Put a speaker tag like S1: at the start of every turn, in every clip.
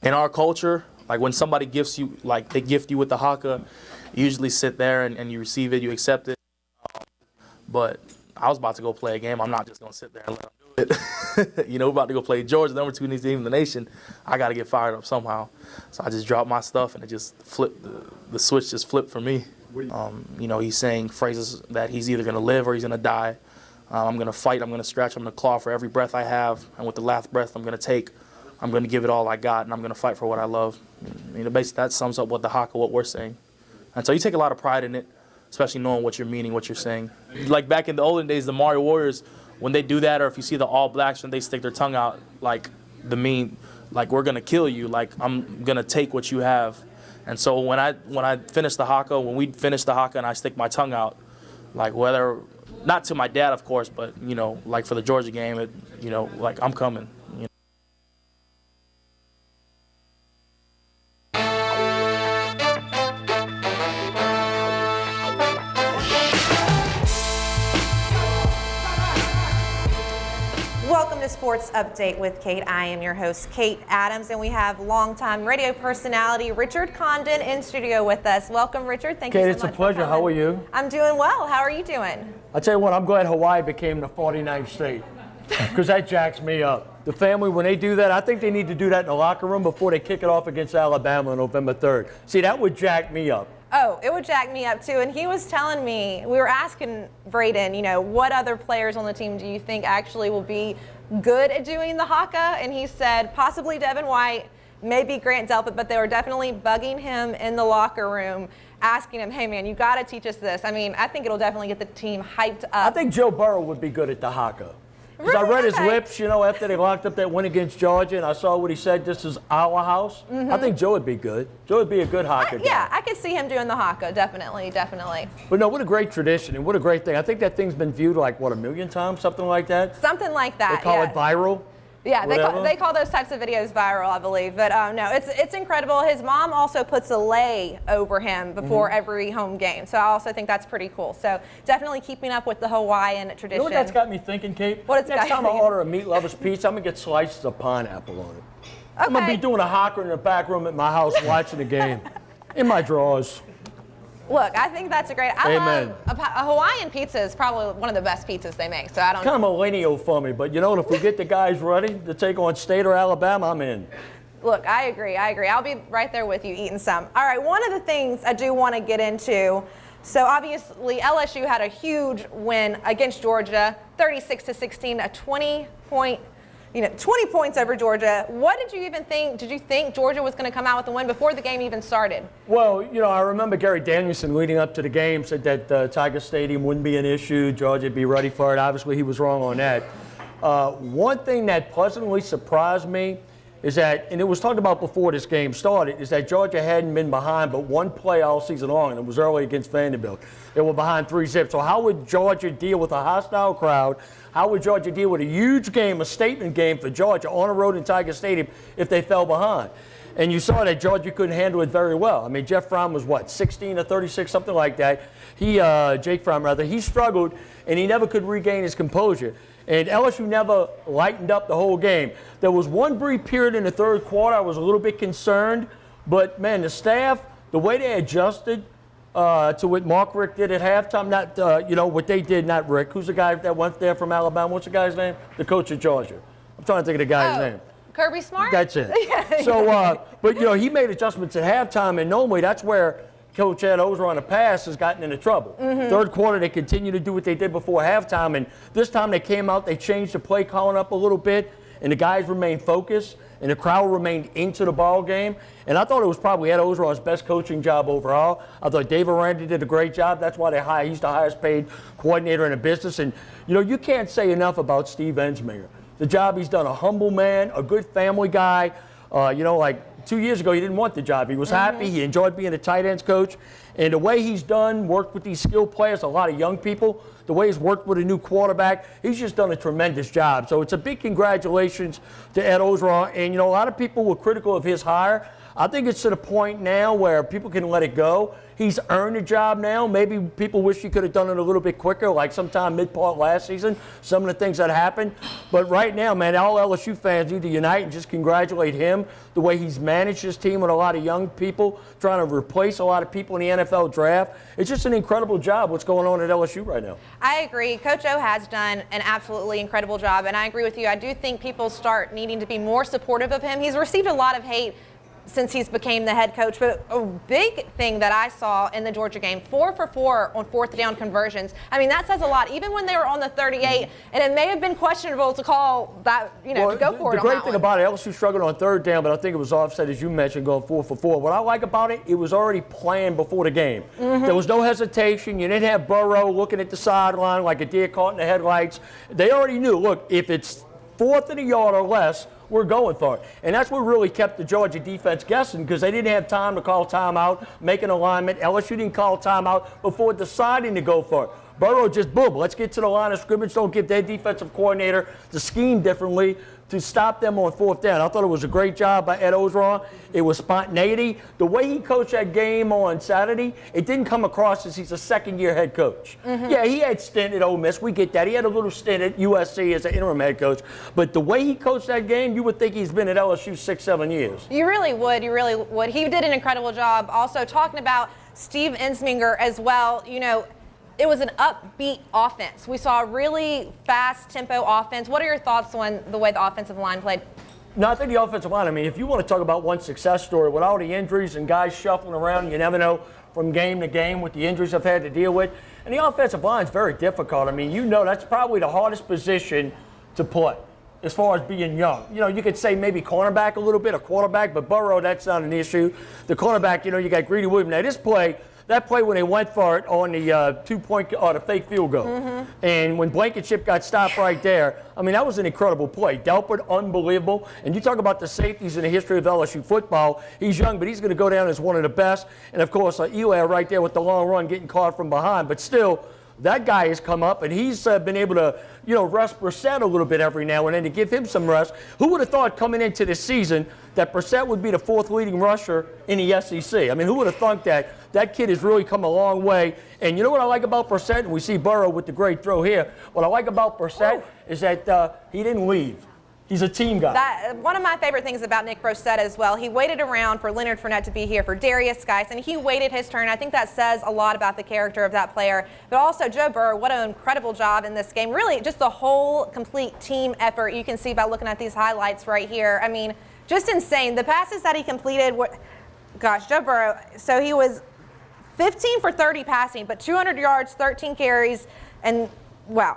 S1: in our culture, like when somebody gifts you, like they gift you with the haka, you usually sit there and you receive it, you accept it. But I was about to go play a game. I'm not just going to sit there and let them do it. We're about to go play Georgia, number 2 team in the nation. I got to get fired up somehow. So I just dropped my stuff and it just flipped. The switch just flipped for me. He's saying phrases that he's either going to live or he's going to die. I'm going to fight, I'm going to scratch, I'm going to claw for every breath I have. And with the last breath I'm going to take, I'm going to give it all I got, and I'm going to fight for what I love. Basically that sums up what the haka, what we're saying. And so you take a lot of pride in it, especially knowing what you're meaning, what you're saying. Like back in the olden days, the Mario Warriors, when they do that, or if you see the All Blacks when they stick their tongue out, like we're going to kill you, like I'm going to take what you have. And so when I finish the haka, when we finish the haka and I stick my tongue out, like whether, not to my dad, of course, but, like for the Georgia game, like I'm coming.
S2: Welcome to Sports Update with Kate. I am your host, Kate Adams, and we have longtime radio personality Richard Condon in studio with us. Welcome, Richard. Thank you so much.
S3: Kate, it's a pleasure. How are you?
S2: I'm doing well. How are you doing?
S3: I'll tell you what, I'm glad Hawaii became the 49th state because that jacks me up. The family, when they do that, I think they need to do that in the locker room before they kick it off against Alabama on November 3rd. See, that would jack me up.
S2: Oh, it would jack me up too. And he was telling me, we were asking Braden, what other players on the team do you think actually will be good at doing the haka? And he said possibly Devin White, maybe Grant Delpit, but they were definitely bugging him in the locker room, asking him, hey man, you got to teach us this. I mean, I think it'll definitely get the team hyped up.
S3: I think Joe Burrow would be good at the haka. Because
S2: Really?
S3: I read his
S2: Okay.
S3: lips, after they locked up that win against Georgia, and I saw what he said, this is our house. I think Joe would be good. Joe would be a good haka guy.
S2: Yeah, I could see him doing the haka, definitely.
S3: But no, what a great tradition and what a great thing. I think that thing's been viewed like, 1 million times, something like that?
S2: Something like that.
S3: They call
S2: yeah.
S3: it viral?
S2: Yeah,
S3: whatever.
S2: they call those types of videos viral, I believe. But no, it's incredible. His mom also puts a lei over him before every home game. So I also think that's pretty cool. So definitely keeping up with the Hawaiian tradition.
S3: You know what that's got me thinking, Kate?
S2: What has it
S3: Next
S2: got
S3: time
S2: you
S3: I
S2: thinking?
S3: order a meat lover's pizza, I'm going to get slices of pineapple on it. I'm going to be doing a haka in the back room at my house watching the game. In my drawers.
S2: Look, I think that's a great.
S3: Amen.
S2: Love a Hawaiian pizza is probably one of the best pizzas they make. So I don't.
S3: Kind of millennial for me, but if we get the guys ready to take on State or Alabama, I'm in.
S2: Look, I agree. I'll be right there with you eating some. All right, one of the things I do want to get into. So obviously LSU had a huge win against Georgia, 36-16, a 20-point. 20 points over Georgia. What did you even think? Did you think Georgia was going to come out with a win before the game even started?
S3: Well, I remember Gary Danielson leading up to the game said that Tiger Stadium wouldn't be an issue. Georgia would be ready for it. Obviously, he was wrong on that. One thing that pleasantly surprised me is that, and it was talked about before this game started, is that Georgia hadn't been behind but one play all season long, and it was early against Vanderbilt. They were behind 3-0. So how would Georgia deal with a hostile crowd? How would Georgia deal with a huge game, a statement game for Georgia on the road in Tiger Stadium if they fell behind? And you saw that Georgia couldn't handle it very well. I mean, Jeff Fromm was 16 or 36, something like that. Jake Fromm rather, he struggled and he never could regain his composure. And LSU never lightened up the whole game. There was one brief period in the third quarter I was a little bit concerned, but man, the staff, the way they adjusted to what Mark Richt did at halftime, what they did, not Rick. Who's the guy that went there from Alabama? What's the guy's name? The coach of Georgia. I'm trying to think of the guy's name.
S2: Kirby Smart?
S3: That's it. So, but he made adjustments at halftime, and normally that's where Coach Ed Ozer on a pass has gotten into trouble. Third quarter, they continue to do what they did before halftime, and this time they came out, they changed the play calling up a little bit, and the guys remained focused, and the crowd remained into the ball game. And I thought it was probably Ed Ozer's best coaching job overall. I thought Dave Aranda did a great job. That's why he's the highest paid coordinator in the business. And, you can't say enough about Steve Ensminger. The job he's done, a humble man, a good family guy. Like 2 years ago, he didn't want the job. He was happy. He enjoyed being a tight ends coach. And the way he's worked with these skilled players, a lot of young people, the way he's worked with a new quarterback, he's just done a tremendous job. So it's a big congratulations to Ed Ozer. And, a lot of people were critical of his hire. I think it's to the point now where people can let it go. He's earned a job now. Maybe people wish he could have done it a little bit quicker, like sometime mid-part last season, some of the things that happened. But right now, man, all LSU fans need to unite and just congratulate him, the way he's managed his team with a lot of young people, trying to replace a lot of people in the NFL draft. It's just an incredible job what's going on at LSU right now.
S2: I agree. Coach O has done an absolutely incredible job, and I agree with you. I do think people start needing to be more supportive of him. He's received a lot of hate since he's became the head coach, but a big thing that I saw in the Georgia game, 4 for 4 on fourth down conversions. I mean, that says a lot. Even when they were on the 38, and it may have been questionable to call that, to go for it.
S3: The great thing about it, LSU struggled on third down, but I think it was offset, as you mentioned, going 4 for 4. What I like about it, it was already planned before the game. There was no hesitation. You didn't have Burrow looking at the sideline like a deer caught in the headlights. They already knew, look, if it's 4th and a yard or less, we're going for it. And that's what really kept the Georgia defense guessing, because they didn't have time to call timeout, make an alignment. LSU didn't call timeout before deciding to go for it. Burrow just, boom, let's get to the line of scrimmage. Don't give their defensive coordinator to scheme differently to stop them on fourth down. I thought it was a great job by Ed Orgeron. It was spontaneity. The way he coached that game on Saturday, it didn't come across as he's a second-year head coach. Yeah, he had stint at Ole Miss. We get that. He had a little stint at USC as an interim head coach. But the way he coached that game, you would think he's been at LSU 6-7 years.
S2: You really would. You really would. He did an incredible job. Also, talking about Steve Ensminger as well, it was an upbeat offense. We saw a really fast tempo offense. What are your thoughts on the way the offensive line played?
S3: No, I think the offensive line, if you want to talk about one success story, with all the injuries and guys shuffling around, you never know from game to game what the injuries I've had to deal with. And the offensive line is very difficult. That's probably the hardest position to play as far as being young. You could say maybe cornerback a little bit, or quarterback, but Burrow, that's not an issue. The cornerback, you got Greedy Williams. Now, that play when they went for it on the 2-point or the fake field goal. And when Blankenship got stopped right there, that was an incredible play. Delpit, unbelievable. And you talk about the safeties in the history of LSU football. He's young, but he's going to go down as one of the best. And, of course, Eli right there with the long run getting caught from behind. But still, that guy has come up, and he's been able to, rest Brissett a little bit every now and then to give him some rest. Who would have thought coming into this season that Brissett would be the 4th leading rusher in the SEC? Who would have thought that? That kid has really come a long way. And you know what I like about Brissett? And we see Burrow with the great throw here. What I like about Brissett is that he didn't leave. He's a team guy.
S2: One of my favorite things about Nick Brissett as well, he waited around for Leonard Fournette to be here, for Darius Geis, and he waited his turn. I think that says a lot about the character of that player. But also Joe Burrow, what an incredible job in this game. Really, just the whole complete team effort you can see by looking at these highlights right here. Just insane. The passes that he completed, Joe Burrow, so he was 15 for 30 passing, but 200 yards, 13 carries, and wow.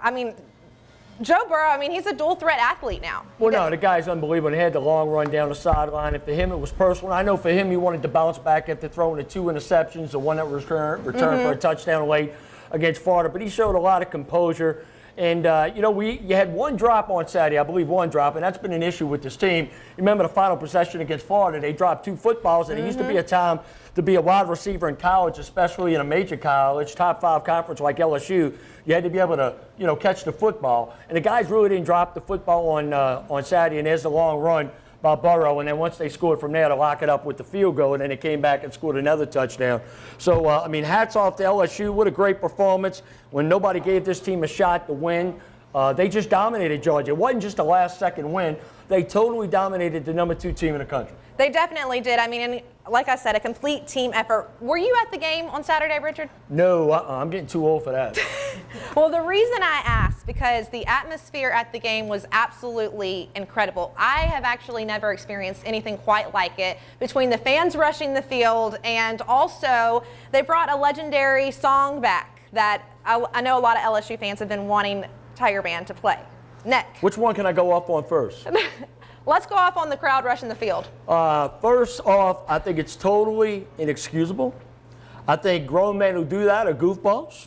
S2: Joe Burrow, he's a dual-threat athlete now.
S3: Well, no, the guy's unbelievable. He had the long run down the sideline. And for him, it was personal. I know for him, he wanted to bounce back after throwing the 2 interceptions, the one that was returned for a touchdown late against Florida. But he showed a lot of composure. And, you had one drop on Saturday, I believe one drop, and that's been an issue with this team. You remember the final possession against Florida, they dropped 2 footballs, and it used to be a time to be a wide receiver in college, especially in a major college, top 5 conference like LSU. You had to be able to, catch the football. And the guys really didn't drop the football on Saturday, and there's the long run by Burrow. And then once they scored from there to lock it up with the field goal, and then they came back and scored another touchdown. So, hats off to LSU. What a great performance. When nobody gave this team a shot to win, they just dominated Georgia. It wasn't just a last-second win. They totally dominated the number 2 team in the country.
S2: They definitely did. And like I said, a complete team effort. Were you at the game on Saturday, Richard?
S3: No, I'm getting too old for that.
S2: Well, the reason I asked, because the atmosphere at the game was absolutely incredible. I have actually never experienced anything quite like it, between the fans rushing the field, and also they brought a legendary song back that I know a lot of LSU fans have been wanting Tiger Band to play. Nick.
S3: Which one can I go off on first?
S2: Let's go off on the crowd rushing the field.
S3: First off, I think it's totally inexcusable. I think grown men who do that are goofballs.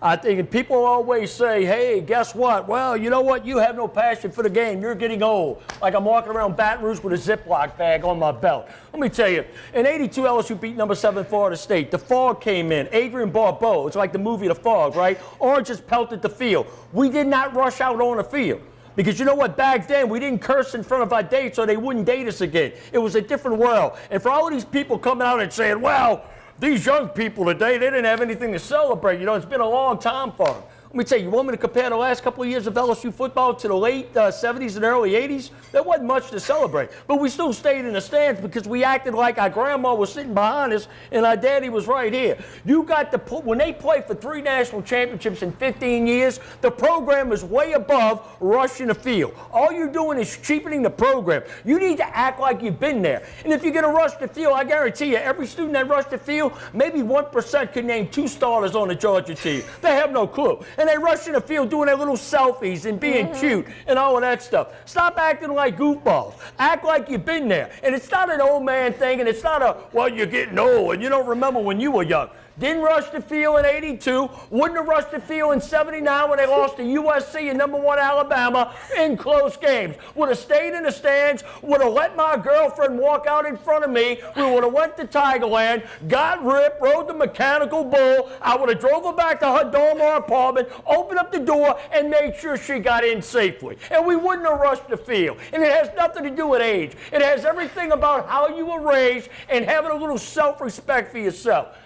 S3: I think people always say, hey, guess what? Well, you know what? You have no passion for the game. You're getting old. Like I'm walking around Baton Rouge with a Ziploc bag on my belt. Let me tell you, in '82, LSU beat number 7 Florida State. The fog came in. Adrian Barbeau. It's like the movie The Fog, right? Oranges pelted the field. We did not rush out on the field. Because you know what? Back then, we didn't curse in front of our dates so they wouldn't date us again. It was a different world. And for all of these people coming out and saying, well, these young people today, they didn't have anything to celebrate. You know, it's been a long time for them. Let me tell you, you want me to compare the last couple of years of LSU football to the late 70s and early 80s? There wasn't much to celebrate. But we still stayed in the stands because we acted like our grandma was sitting behind us and our daddy was right here. You got to put, when they play for 3 national championships in 15 years, the program is way above rushing the field. All you're doing is cheapening the program. You need to act like you've been there. And if you're going to rush the field, I guarantee you, every student that rushed the field, maybe 1% could name 2 starters on the Georgia team. They have no clue. And they rush in the field doing their little selfies and being cute and all of that stuff. Stop acting like goofballs. Act like you've been there. And it's not an old man thing, and it's not a, well, you're getting old and you don't remember when you were young. Didn't rush the field in 82, wouldn't have rushed the field in 79 when they lost to USC and #1 Alabama in close games. Would have stayed in the stands, would have let my girlfriend walk out in front of me, we would have went to Tigerland, got ripped, rode the mechanical bull, I would have drove her back to her dorm or apartment, opened up the door, and made sure she got in safely. And we wouldn't have rushed the field. And it has nothing to do with age. It has everything about how you were raised and having a little self-respect for yourself.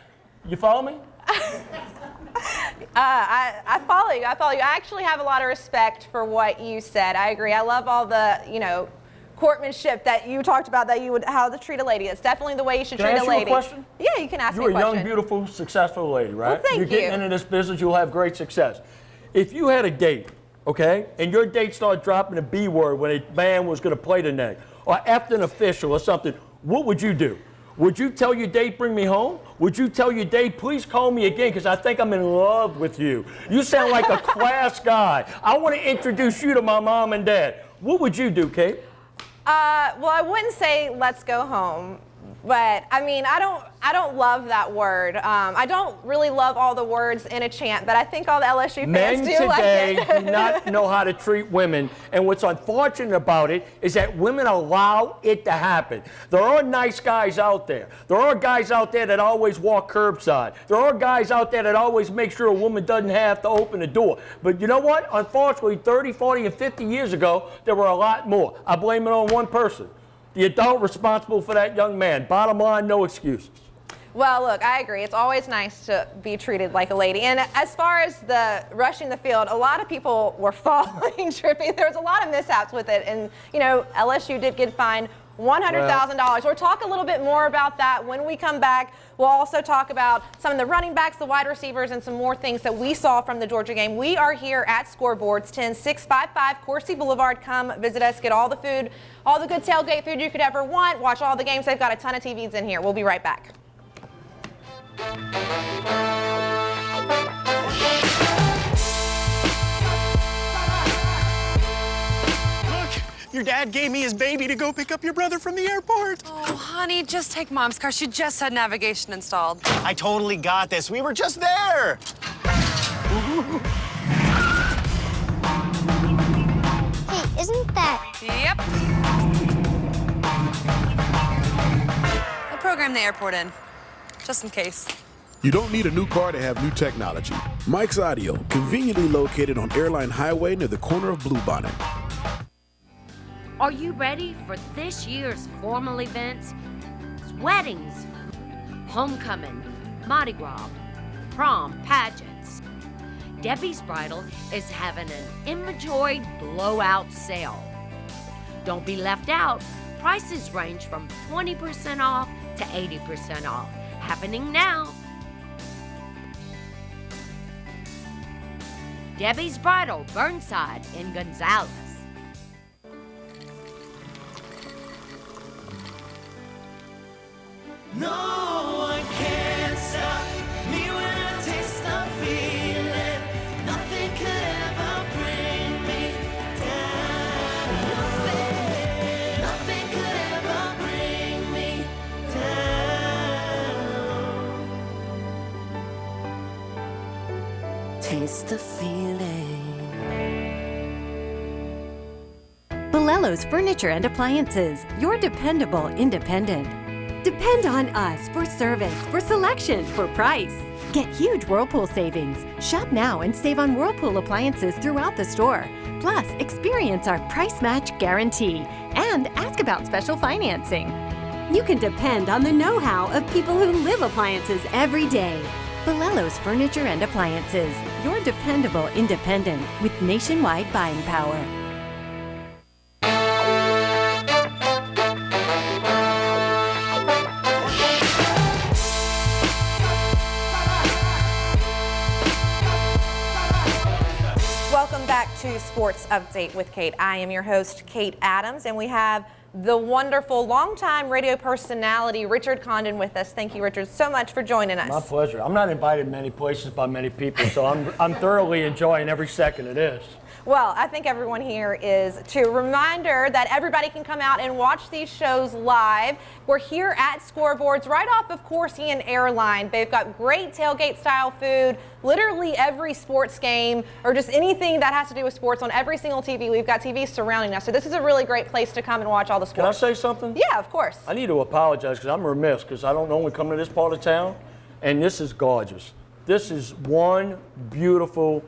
S3: You follow me?
S2: I follow you. I follow you. I actually have a lot of respect for what you said. I agree. I love all the, courtmanship that you talked about, that you would, how to treat a lady. It's definitely the way you should treat a lady.
S3: Can I ask you a question?
S2: Yeah, you can ask me a
S3: question. You're a young, beautiful, successful lady, right?
S2: Well, thank you.
S3: You're getting into this business, you'll have great success. If you had a date, okay, and your date started dropping a B word when a man was going to play the neck, or after an official or something, what would you do? Would you tell your date, bring me home? Would you tell your date, please call me again because I think I'm in love with you? You sound like a class guy. I want to introduce you to my mom and dad. What would you do, Kate?
S2: Well, I wouldn't say let's go home, but I mean, I don't love that word. I don't really love all the words in a chant, but I think all the LSU fans do like it.
S3: Men today do not know how to treat women, and what's unfortunate about it is that women allow it to happen. There are nice guys out there. There are guys out there that always walk curbside. There are guys out there that always make sure a woman doesn't have to open the door. But you know what? Unfortunately, 30, 40, and 50 years ago, there were a lot more. I blame it on one person. The adult responsible for that young man. Bottom line, no excuses.
S2: Well, look, I agree. It's always nice to be treated like a lady. And as far as the rushing the field, a lot of people were falling, tripping. There was a lot of mishaps with it. And, LSU did get fined $100,000. We'll talk a little bit more about that when we come back. We'll also talk about some of the running backs, the wide receivers, and some more things that we saw from the Georgia game. We are here at Scoreboards, 10655 Coursey Boulevard. Come visit us, get all the food, all the good tailgate food you could ever want. Watch all the games. They've got a ton of TVs in here. We'll be right back.
S4: Your dad gave me his baby to go pick up your brother from the airport.
S5: Oh, honey, just take Mom's car. She just had navigation installed.
S4: I totally got this. We were just there.
S6: Hey, isn't that...
S5: Yep. I'll program the airport in, just in case.
S7: You don't need a new car to have new technology. Mike's Audio, conveniently located on Airline Highway near the corner of Bluebonnet.
S8: Are you ready for this year's formal events? Weddings, homecoming, Mardi Gras, prom, pageants. Debbie's Bridal is having an inventory blowout sale. Don't be left out. Prices range from 20% off to 80% off. Happening now. Debbie's Bridal, Burnside in Gonzales.
S9: No one can stop me when I taste the feeling. Nothing could ever bring me down. Nothing could ever bring me down. Taste the feeling.
S10: Bolello's Furniture and Appliances, your dependable independent. Depend on us for service, for selection, for price. Get huge Whirlpool savings. Shop now and save on Whirlpool appliances throughout the store. Plus, experience our price match guarantee and ask about special financing.
S11: You can depend on the know-how of people who live appliances every day.
S10: Bolello's Furniture and Appliances. Your dependable independent with nationwide buying power.
S2: Welcome back to Sports Update with Kate. I am your host, Kate Adams, and we have the wonderful longtime radio personality Richard Condon with us. Thank you, Richard, so much for joining us.
S3: My pleasure. I'm not invited many places by many people, so I'm thoroughly enjoying every second of this.
S2: Well, I think everyone here is too. Reminder that everybody can come out and watch these shows live. We're here at Scoreboards, right off of Corsian Airline. They've got great tailgate-style food, literally every sports game or just anything that has to do with sports on every single TV. We've got TVs surrounding us, so this is a really great place to come and watch all the sports.
S3: Can I say something?
S2: Yeah, of course.
S3: I need to apologize because I'm remiss because I don't normally come to this part of town, and this is gorgeous. This is one beautiful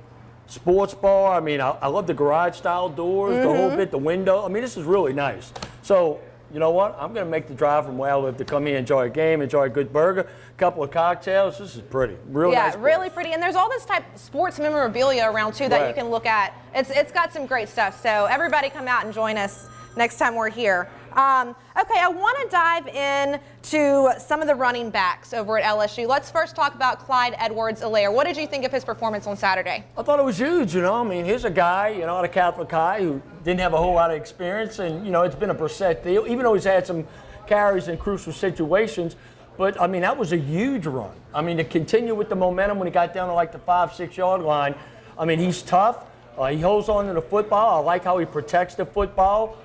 S3: sports bar. I mean, I love the garage style doors, the whole bit, the window. I mean, this is really nice. So, you know what? I'm going to make the drive from where I live to come here, enjoy a game, enjoy a good burger, a couple of cocktails. This is pretty. Real nice.
S2: Yeah, really pretty. And there's all this type of sports memorabilia around, too, that
S3: Right.
S2: you can look at. It's got some great stuff. So everybody come out and join us next time we're here. Okay, I want to dive in to some of the running backs over at LSU. Let's first talk about Clyde Edwards-Helaire. What did you think of his performance on Saturday?
S3: I thought it was huge, you know. I mean, here's a guy, you know, out of Catholic High who didn't have a whole lot of experience, and, you know, it's been a Brissett deal, even though he's had some carries in crucial situations. But, I mean, that was a huge run. I mean, to continue with the momentum when he got down to like the 5-6 yard line, I mean, he's tough. He holds on to the football. I like how he protects the football.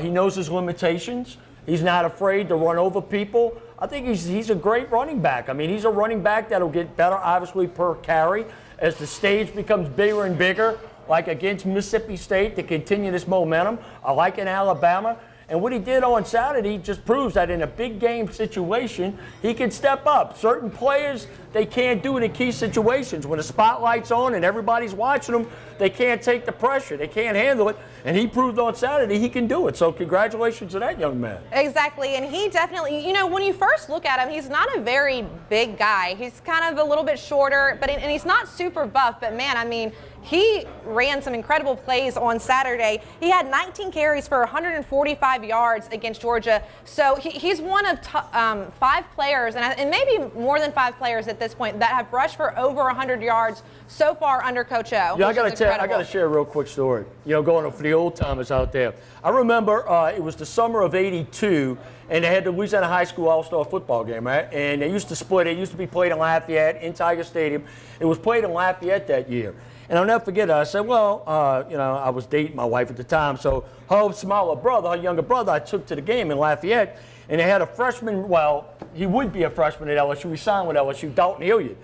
S3: He knows his limitations. He's not afraid to run over people. I think he's a great running back. I mean, he's a running back that'll get better, obviously, per carry as the stage becomes bigger and bigger, like against Mississippi State, to continue this momentum. I like in Alabama. And what he did on Saturday just proves that in a big game situation, he can step up. Certain players, they can't do it in key situations. When the spotlight's on and everybody's watching them, they can't take the pressure. They can't handle it. And he proved on Saturday he can do it. So congratulations to that young man.
S2: Exactly, and he definitely, you know, when you first look at him, he's not a very big guy. He's kind of a little bit shorter, and he's not super buff, but man, I mean, he ran some incredible plays on Saturday. He had 19 carries for 145 yards against Georgia. So he's one of 5 players, and maybe more than 5 players at this point, that have rushed for over 100 yards so far under Coach O.
S3: Yeah, I got to share a real quick story. You know, going for the old timers out there. I remember it was the summer of '82, and they had the Louisiana High School All-Star football game, right? And they used to split. It used to be played in Lafayette, in Tiger Stadium. It was played in Lafayette that year. And I'll never forget it. I said, well, you know, I was dating my wife at the time, so her smaller brother, her younger brother, I took to the game in Lafayette, and they had a freshman, well, he would be a freshman at LSU. He signed with LSU, Dalton Hilliard,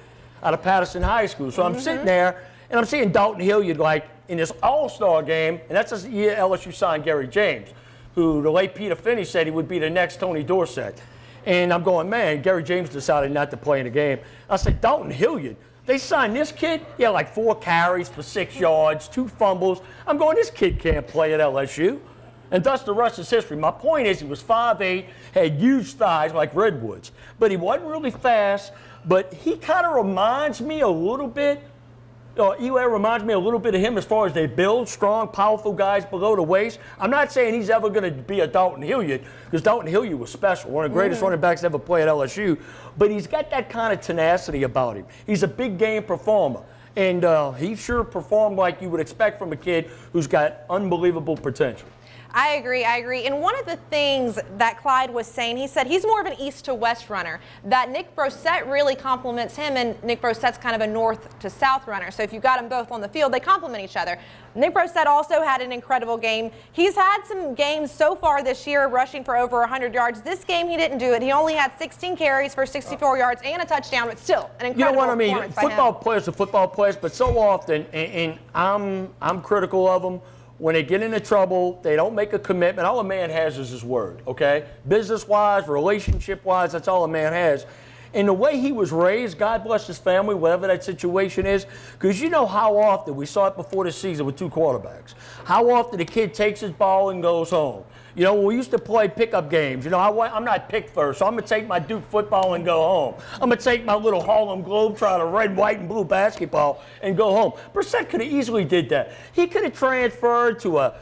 S3: out of Patterson High School. So I'm sitting there, and I'm seeing Dalton Hilliard, like, in this all-star game, and that's the year LSU signed Gary James, who the late Peter Finney said he would be the next Tony Dorsett. And I'm going, man, Gary James decided not to play in the game. I said, Dalton Hilliard? They signed this kid, he had like 4 carries for 6 yards, 2 fumbles. I'm going, this kid can't play at LSU. And thus the rest is history. My point is he was 5'8", had huge thighs like redwoods. But he wasn't really fast, but he kind of reminds me a little bit, Eli reminds me a little bit of him as far as they build strong, powerful guys below the waist. I'm not saying he's ever going to be a Dalton Hilliard, because Dalton Hilliard was special, one of the greatest running backs to ever play at LSU. But he's got that kind of tenacity about him. He's a big game performer. And he sure performed like you would expect from a kid who's got unbelievable potential.
S2: I agree. And one of the things that Clyde was saying, he said he's more of an east to west runner, that Nick Brossette really complements him, and Nick Brossette's kind of a north to south runner. So if you've got them both on the field, they complement each other. Nick Brossette also had an incredible game. He's had some games so far this year rushing for over 100 yards. This game he didn't do it. He only had 16 carries for 64 yards and a touchdown, but still an incredible
S3: You know what I mean?
S2: performance by
S3: Football
S2: him.
S3: players are football players, but so often, and I'm critical of them, when they get into trouble, they don't make a commitment. All a man has is his word, okay? Business-wise, relationship-wise, that's all a man has. And the way he was raised, God bless his family, whatever that situation is, because you know how often, we saw it before the season with 2 quarterbacks, how often the kid takes his ball and goes home. You know, when we used to play pickup games, you know, I'm not picked first, so I'm going to take my Duke football and go home. I'm going to take my little Harlem Globetrotter red, white, and blue basketball and go home. Brissett could have easily did that. He could have transferred to an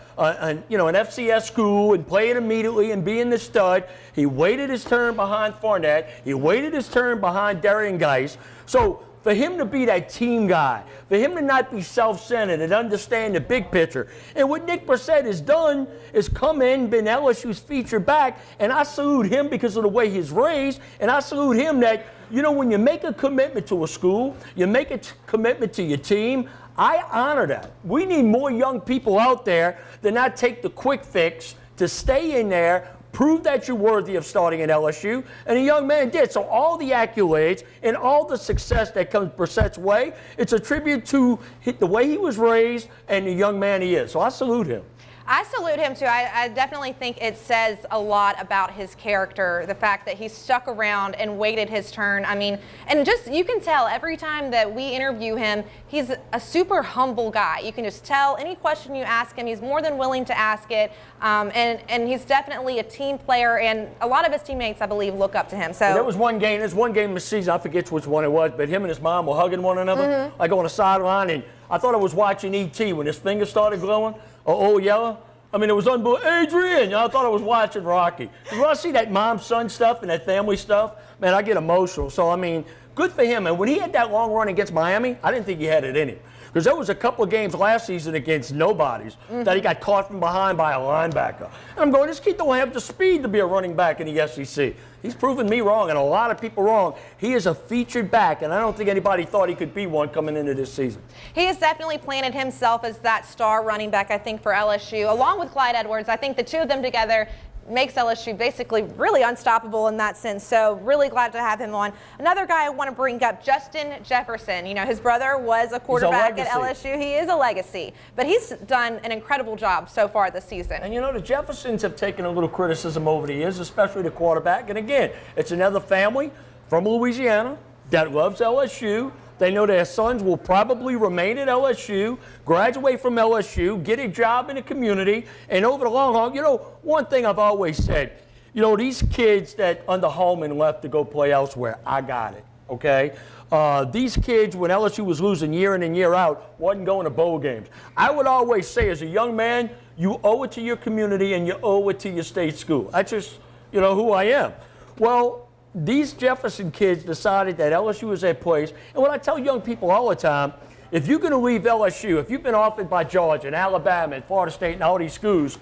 S3: FCS school and played immediately and being the stud. He waited his turn behind Fournette. He waited his turn behind Darian Geis. So for him to be that team guy, for him to not be self-centered and understand the big picture. And what Nick Brissett has done is come in, been LSU's featured back, and I salute him because of the way he's raised, and I salute him that, you know, when you make a commitment to a school, you make a commitment to your team, I honor that. We need more young people out there that not take the quick fix, to stay in there, prove that you're worthy of starting at LSU, and the young man did. So all the accolades and all the success that comes Brissett's way, it's a tribute to the way he was raised and the young man he is. So I salute him.
S2: I salute him too. I definitely think it says a lot about his character, the fact that he stuck around and waited his turn. I mean, and just you can tell every time that we interview him, he's a super humble guy. You can just tell any question you ask him, he's more than willing to ask it. And he's definitely a team player, and a lot of his teammates, I believe, look up to him. So
S3: there was one game this season, I forget which one it was, but him and his mom were hugging one another, like on the sideline, and I thought I was watching E.T. when his finger started glowing, or old yellow. I mean, it was unbelievable. Adrian, you know, I thought I was watching Rocky. When I see that mom-son stuff and that family stuff, man, I get emotional. So, I mean, good for him. And when he had that long run against Miami, I didn't think he had it in him. Because there was a couple of games last season against nobodies that he got caught from behind by a linebacker. And I'm going, this kid don't have the speed to be a running back in the SEC. He's proven me wrong and a lot of people wrong. He is a featured back, and I don't think anybody thought he could be one coming into this season.
S2: He has definitely planted himself as that star running back, I think, for LSU, along with Clyde Edwards. I think the two of them together makes LSU basically really unstoppable in that sense. So really glad to have him on. Another guy I want to bring up, Justin Jefferson. You know, his brother was a quarterback at LSU. He is a legacy, but he's done an incredible job so far this season.
S3: And you know, the Jeffersons have taken a little criticism over the years, especially the quarterback. And again, it's another family from Louisiana that loves LSU. They know their sons will probably remain at LSU, graduate from LSU, get a job in the community, and over the long haul, you know, one thing I've always said, you know, these kids that under Holman left to go play elsewhere, I got it, okay? These kids, when LSU was losing year in and year out, wasn't going to bowl games. I would always say, as a young man, you owe it to your community and you owe it to your state school. That's just, you know, who I am. Well, these Jefferson kids decided that LSU was their place. And what I tell young people all the time, if you're going to leave LSU, if you've been offered by Georgia and Alabama and Florida State and all these schools,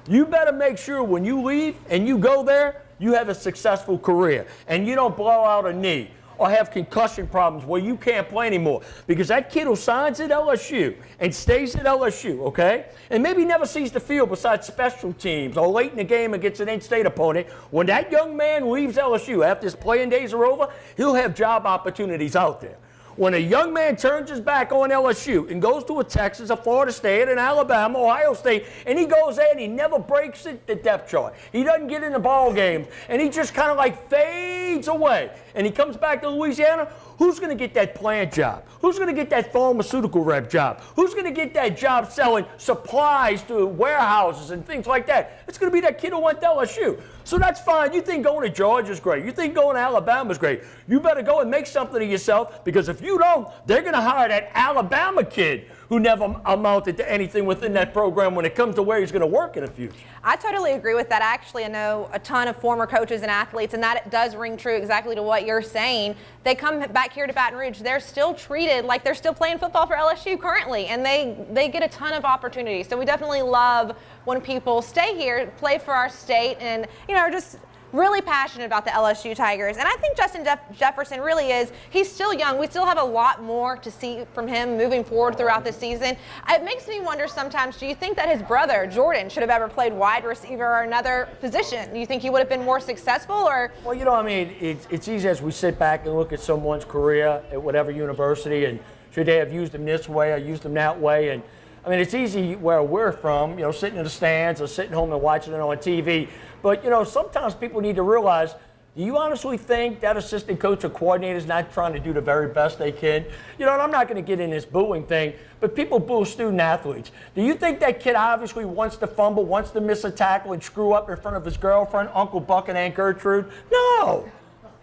S3: you better make sure when you leave and you go there, you have a successful career and you don't blow out a knee or have concussion problems where you can't play anymore. Because that kid who signs at LSU and stays at LSU, okay, and maybe never sees the field besides special teams or late in the game against an in-state opponent, when that young man leaves LSU after his playing days are over, he'll have job opportunities out there. When a young man turns his back on LSU and goes to a Texas, a Florida State, an Alabama, Ohio State, and he goes there and he never breaks it, the depth chart. He doesn't get in the ball games, and he just kind of like fades away. And he comes back to Louisiana, who's going to get that plant job? Who's going to get that pharmaceutical rep job? Who's going to get that job selling supplies to warehouses and things like that? It's going to be that kid who went to LSU. So that's fine. You think going to Georgia is great. You think going to Alabama is great. You better go and make something of yourself, because if you don't, they're going to hire that Alabama kid who never amounted to anything within that program when it comes to where he's going to work in the future.
S2: I totally agree with that. Actually, I know a ton of former coaches and athletes, and that does ring true exactly to what you're saying. They come back here to Baton Rouge, they're still treated like they're still playing football for LSU currently, and they get a ton of opportunities. So we definitely love when people stay here, play for our state, and, you know, are just really passionate about the LSU Tigers. And I think Justin Jefferson really is. He's still young. We still have a lot more to see from him moving forward throughout the season. It makes me wonder sometimes, do you think that his brother, Jordan, should have ever played wide receiver or another position? Do you think he would have been more successful? Or?
S3: Well, you know, I mean, it's easy as we sit back and look at someone's career at whatever university, and should they have used him this way or used him that way? And I mean, it's easy where we're from, you know, sitting in the stands or sitting home and watching it on TV. But, you know, sometimes people need to realize Do you honestly think that assistant coach or coordinator is not trying to do the very best they can? You know, and I'm not going to get in this booing thing, but people boo student athletes. Do you think that kid obviously wants to fumble, wants to miss a tackle and screw up in front of his girlfriend, Uncle Buck and Aunt Gertrude? No.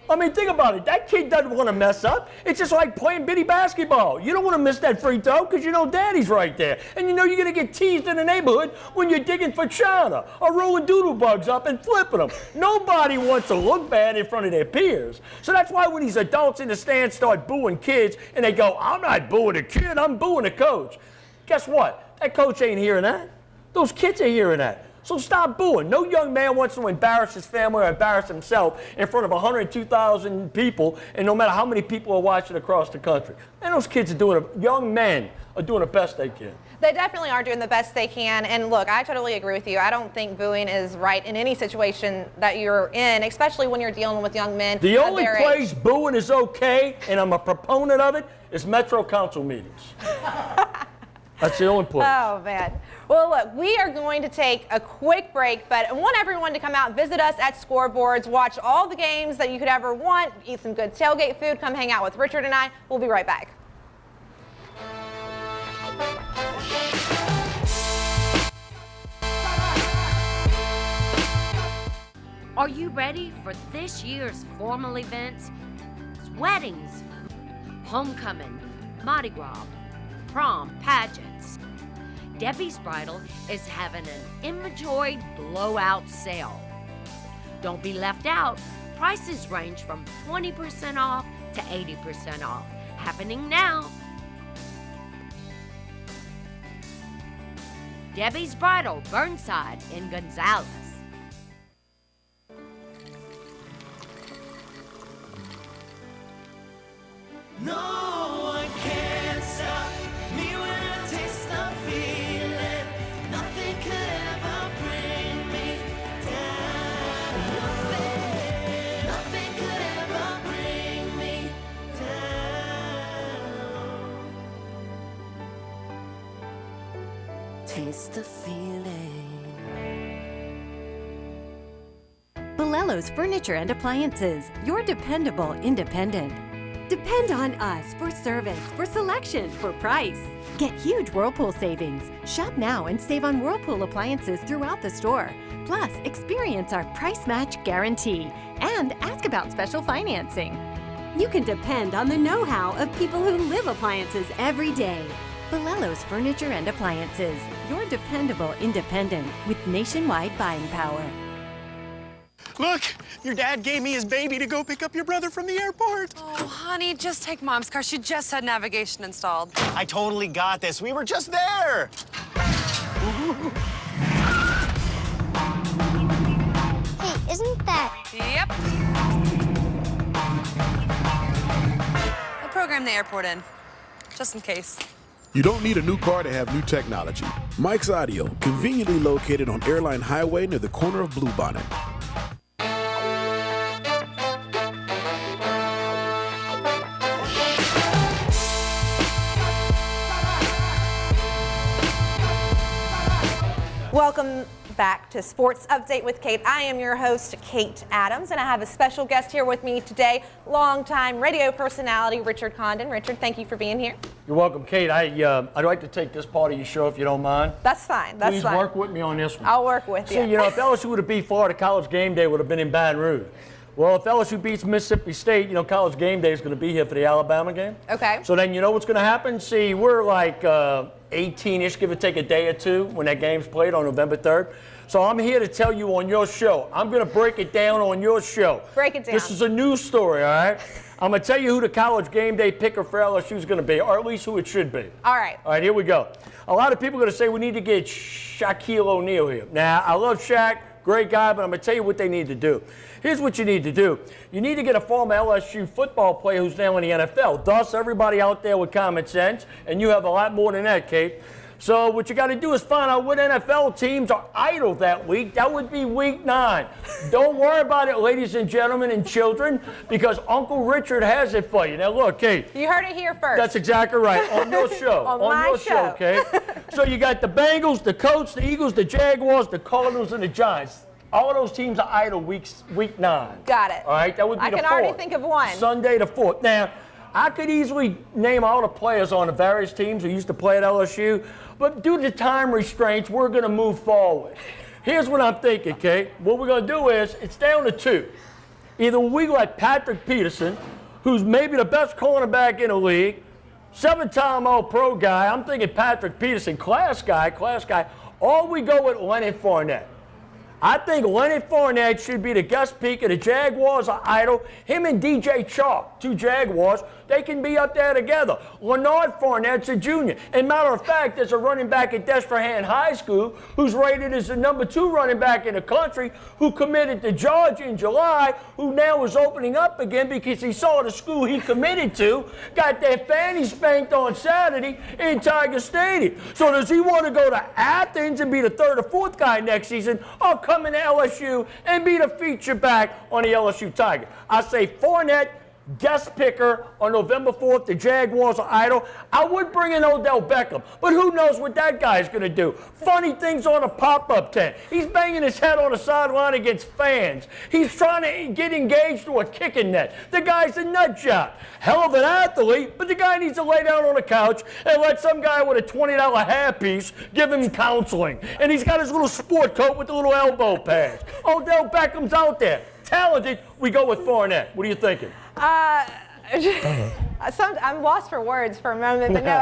S3: I mean, think about it. That kid doesn't want to mess up. It's just like playing bitty basketball. You don't want to miss that free throw because you know daddy's right there. And you know you're going to get teased in the neighborhood when you're digging for china or rolling doodle bugs up and flipping them. Nobody wants to look bad in front of their peers. So that's why when these adults in the stands start booing kids and they go, I'm not booing a kid, I'm booing a coach. Guess what? That coach ain't hearing that. Those kids are hearing that. So stop booing. No young man wants to embarrass his family or embarrass himself in front of 102,000 people, and no matter how many people are watching across the country. And those kids are young men are doing the best they can.
S2: They definitely are doing the best they can. And look, I totally agree with you. I don't think booing is right in any situation that you're in, especially when you're dealing with young men.
S3: The only place booing is okay, and I'm a proponent of it, is Metro Council meetings. That's the only place.
S2: Oh, man. Well, look, we are going to take a quick break, but I want everyone to come out and visit us at Scoreboards, watch all the games that you could ever want, eat some good tailgate food, come hang out with Richard and I. We'll be right back.
S8: Are you ready for this year's formal events? Weddings, homecoming, Mardi Gras, prom, pageants. Debbie's Bridal is having an inventory blowout sale. Don't be left out. Prices range from 20% off to 80% off. Happening now. Debbie's Bridal, Burnside in Gonzales.
S9: No one can stop me when I taste the feeling. Nothing could ever bring me down. Nothing could ever bring me down. Taste the feeling.
S10: Bellello's Furniture and Appliances, your dependable independent.
S11: Depend on us for service, for selection, for price.
S10: Get huge Whirlpool savings. Shop now and save on Whirlpool appliances throughout the store. Plus, experience our price match guarantee and ask about special financing.
S11: You can depend on the know-how of people who live appliances every day.
S10: Bellello's Furniture and Appliances, your dependable independent with nationwide buying power.
S4: Look, your dad gave me his baby to go pick up your brother from the airport.
S5: Oh, honey, just take Mom's car. She just had navigation installed.
S4: I totally got this. We were just there.
S6: Hey, isn't that...
S5: Yep. I'll program the airport in, just in case.
S7: You don't need a new car to have new technology. Mike's Audio, conveniently located on Airline Highway near the corner of Bluebonnet.
S2: Welcome back to Sports Update with Kate. I am your host, Kate Adams, and I have a special guest here with me today, longtime radio personality Richard Condon. Richard, thank you for being here.
S3: You're welcome, Kate. I'd like to take this part of your show if you don't mind.
S2: That's fine. That's
S3: Please
S2: fine.
S3: work with me on this one.
S2: I'll work with you.
S3: See, you know, if LSU would have beat Florida, College Game Day would have been in Baton Rouge. Well, if LSU beats Mississippi State, you know, College Game Day is going to be here for the Alabama game.
S2: Okay.
S3: So then you know what's going to happen? See, we're like 18-ish, give or take a day or two, when that game's played on November 3rd. So I'm here to tell you on your show. I'm going to break it down on your show.
S2: Break it down.
S3: This is a news story, all right? I'm going to tell you who the College Game Day picker for LSU is going to be, or at least who it should be.
S2: All right.
S3: All right, here we go. A lot of people are going to say we need to get Shaquille O'Neal here. Now, I love Shaq, great guy, but I'm going to tell you what they need to do. Here's what you need to do. You need to get a former LSU football player who's now in the NFL. Thus, everybody out there with common sense, and you have a lot more than that, Kate. So what you got to do is find out what NFL teams are idle that week. That would be week 9. Don't worry about it, ladies and gentlemen and children, because Uncle Richard has it for you. Now, look, Kate.
S2: You heard it here first.
S3: That's exactly right. On your show.
S2: On my
S3: your show, Kate. So you got the Bengals, the Colts, the Eagles, the Jaguars, the Cardinals, and the Giants. all of those teams are idle week 9.
S2: Got it.
S3: All right, that would be
S2: I
S3: the
S2: can
S3: 4th.
S2: already think of one.
S3: Sunday the 4th. Now, I could easily name all the players on the various teams who used to play at LSU, but due to time restraints, we're going to move forward. Here's what I'm thinking, Kate. What we're going to do is, it's down to 2. Either we let Patrick Peterson, who's maybe the best cornerback in the league, 7-time All-Pro guy, I'm thinking Patrick Peterson, class guy, or we go with Leonard Fournette. I think Leonard Fournette should be the guest speaker. The Jaguars are idle. Him and DJ Chark, 2 Jaguars, they can be up there together. Leonard Fournette's a junior. And matter of fact, there's a running back at Destrehan High School who's rated as the number 2 running back in the country who committed to Georgia in July, who now is opening up again because he saw the school he committed to got their fanny spanked on Saturday in Tiger Stadium. So does he want to go to Athens and be the 3rd or 4th guy next season, or come into LSU and be the feature back on the LSU Tiger? I say Fournette, guest picker on November 4th. The Jaguars are idle. I would bring in Odell Beckham, but who knows what that guy's going to do? Funny things on a pop-up tent. He's banging his head on the sideline against fans. He's trying to get engaged to a kicking net. The guy's a nut job. Hell of an athlete, but the guy needs to lay down on the couch and let some guy with a $20 hairpiece give him counseling. And he's got his little sport coat with the little elbow pads. Odell Beckham's out there. Talented, we go with Fournette. What are you thinking?
S2: I'm lost for words for a moment, but no,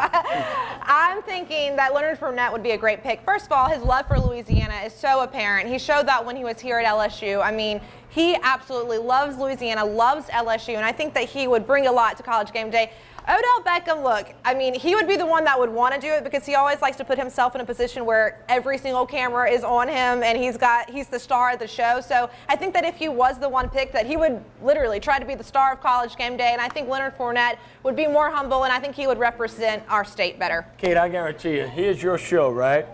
S2: I'm thinking that Leonard Fournette would be a great pick. First of all, his love for Louisiana is so apparent. He showed that when he was here at LSU. I mean, he absolutely loves Louisiana, loves LSU, and I think that he would bring a lot to College Game Day. Odell Beckham, look, I mean, he would be the one that would want to do it because he always likes to put himself in a position where every single camera is on him and he's the star of the show. So I think that if he was the one picked, that he would literally try to be the star of College Game Day. And I think Leonard Fournette would be more humble, and I think he would represent our state better.
S3: Kate, I guarantee you, here's your show, right?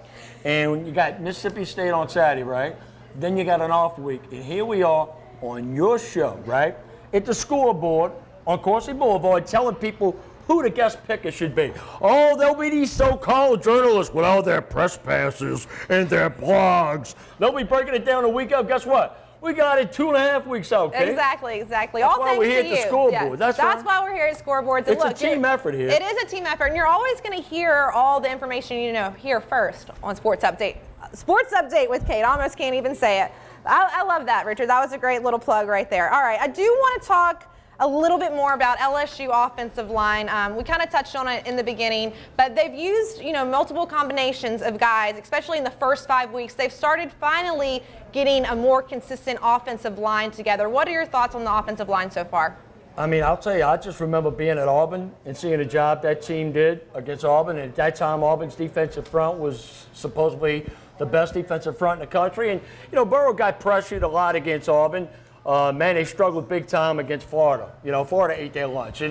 S3: And you got Mississippi State on Saturday, right? Then you got an off week. And here we are on your show, right? At the scoreboard on Corsi Boulevard telling people who the guest picker should be. Oh, there'll be these so-called journalists with all their press passes and their blogs. They'll be breaking it down a week out. Guess what? We got it 2.5 weeks out, okay?
S2: Exactly.
S3: That's
S2: All
S3: why
S2: thanks
S3: we're here
S2: to
S3: at the
S2: you.
S3: scoreboard.
S2: Yeah.
S3: That's
S2: why we're here at Scoreboards. And
S3: it's
S2: look,
S3: a team effort here.
S2: It is a team effort, and you're always going to hear all the information you know here first on Sports Update. Sports Update with Kate. Almost can't even say it. I love that, Richard. That was a great little plug right there. All right, I do want to talk a little bit more about LSU offensive line. We kind of touched on it in the beginning, but they've used, multiple combinations of guys, especially in the first 5 weeks. They've started finally getting a more consistent offensive line together. What are your thoughts on the offensive line so far?
S3: I mean, I'll tell you, I just remember being at Auburn and seeing the job that team did against Auburn. And at that time, Auburn's defensive front was supposedly the best defensive front in the country. And, Burrow got pressured a lot against Auburn. Man, they struggled big time against Florida. Florida ate their lunch.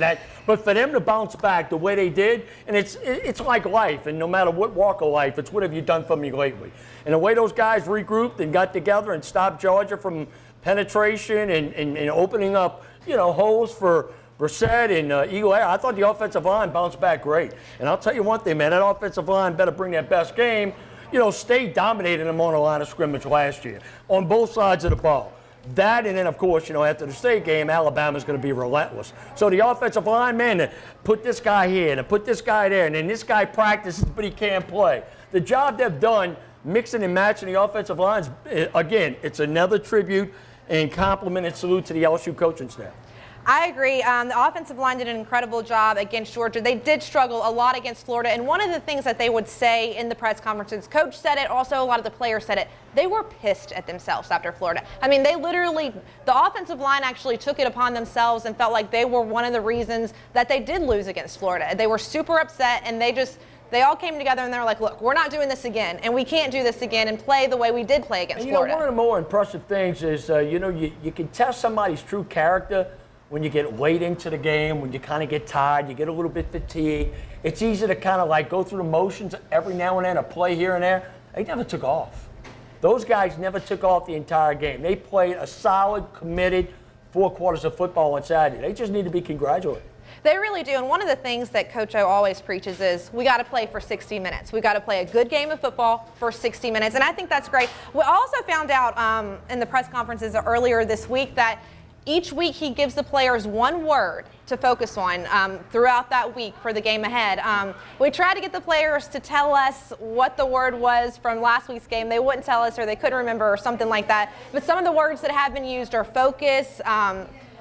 S3: But for them to bounce back the way they did, and it's like life, and no matter what walk of life, it's what have you done for me lately? And the way those guys regrouped and got together and stopped Georgia from penetration and opening up, holes for Brissett and Eagle Air, I thought the offensive line bounced back great. And I'll tell you one thing, man, that offensive line better bring their best game. State dominated them on the line of scrimmage last year on both sides of the ball. That, and then, of course, after the state game, Alabama's going to be relentless. So the offensive line, man, put this guy here and put this guy there, and then this guy practices, but he can't play. The job they've done, mixing and matching the offensive lines, again, it's another tribute and compliment and salute to the LSU coaching staff.
S2: I agree. The offensive line did an incredible job against Georgia. They did struggle a lot against Florida. And one of the things that they would say in the press conferences, Coach said it, also a lot of the players said it, they were pissed at themselves after Florida. I mean, the offensive line actually took it upon themselves and felt like they were one of the reasons that they did lose against Florida. They were super upset, and they all came together and they were like, look, we're not doing this again, and we can't do this again and play the way we did play against Florida.
S3: One of the more impressive things is, you can test somebody's true character when you get late into the game, when you kind of get tired, you get a little bit fatigued. It's easy to kind of go through the motions every now and then, a play here and there. They never took off. Those guys never took off the entire game. They played a solid, committed 4 quarters of football on Saturday. They just need to be congratulated.
S2: They really do. And one of the things that Coach O always preaches is we got to play for 60 minutes. We got to play a good game of football for 60 minutes. And I think that's great. We also found out in the press conferences earlier this week that each week he gives the players one word to focus on throughout that week for the game ahead. We tried to get the players to tell us what the word was from last week's game. They wouldn't tell us, or they couldn't remember, or something like that. But some of the words that have been used are focus.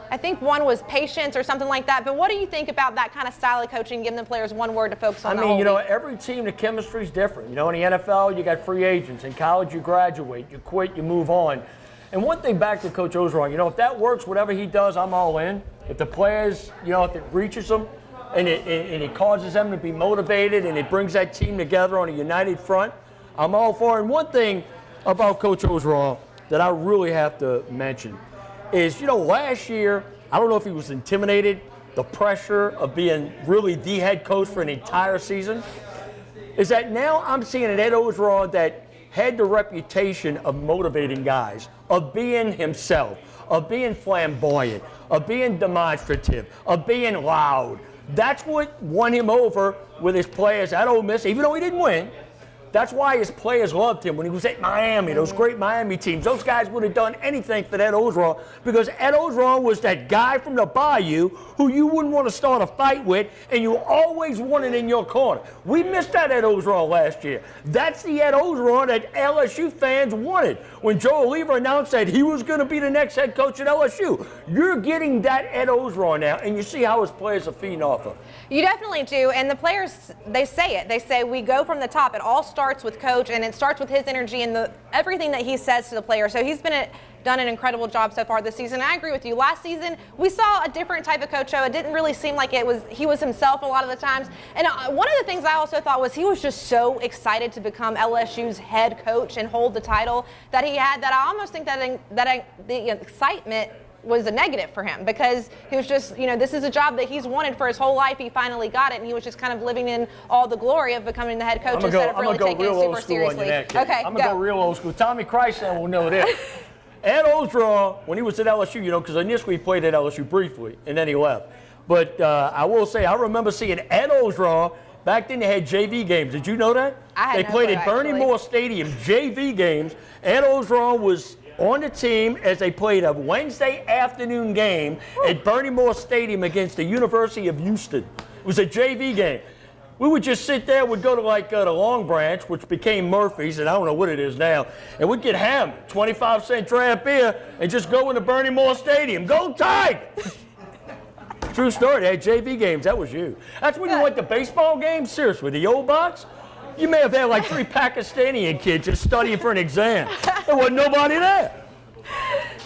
S2: I think one was patience or something like that. But what do you think about that kind of style of coaching, giving the players one word to focus on?
S3: I mean, you know, every team, the chemistry is different. You know, in the NFL, you got free agents. In college, you graduate, you quit, you move on. And one thing back to Coach Orgeron, you know, if that works, whatever he does, I'm all in. If the players, you know, if it reaches them and it causes them to be motivated and it brings that team together on a united front, I'm all for it. And one thing about Coach Orgeron that I really have to mention is, you know, last year, I don't know if he was intimidated, the pressure of being really the head coach for an entire season, is that now I'm seeing an Ed Orgeron that had the reputation of motivating guys, of being himself, of being flamboyant, of being demonstrative, of being loud. That's what won him over with his players at Ole Miss, even though he didn't win. That's why his players loved him when he was at Miami, those great Miami teams. Those guys would have done anything for Ed Orgeron because Ed Orgeron was that guy from the Bayou who you wouldn't want to start a fight with and you always wanted in your corner. We missed that Ed Orgeron last year. That's the Ed Orgeron that LSU fans wanted. When Joe Oliva announced that he was going to be the next head coach at LSU, you're getting that Ed Orgeron now, and you see how his players are feeding off of.
S2: You definitely do, and the players, they say it. They say we go from the top. It all starts with Coach, and it starts with his energy and everything that he says to the players. So he's done an incredible job so far this season. I agree with you. Last season, we saw a different type of Coach O. It didn't really seem like he was himself a lot of the times. And one of the things I also thought was he was just so excited to become LSU's head coach and hold the title that he had that I almost think that the excitement was a negative for him because he was just, you know, this is a job that he's wanted for his whole life. He finally got it, and he was just kind of living in all the glory of becoming the head coach instead of really taking it super seriously. Okay,
S3: I'm going to go real old school. Tommy Chrysan will know this. Ed Orgeron, when he was at LSU, you know, because initially he played at LSU briefly, and then he left. But I will say, I remember seeing Ed Orgeron. Back then they had JV games. Did you know that?
S2: I had
S3: They played at Bernie Moore Stadium, JV games. Ed Orgeron was on the team as they played a Wednesday afternoon game at Bernie Moore Stadium against the University of Houston. It was a JV game. We would just sit there, we'd go to like the Long Branch, which became Murphy's, and I don't know what it is now, and we'd get hammered, 25-cent draft beer, and just go into Bernie Moore Stadium. Go Tigers! True story, they had JV games, that was you. That's when you went to baseball games? Seriously, the old box? You may have had like 3 Pakistani kids just studying for an exam. There wasn't nobody there.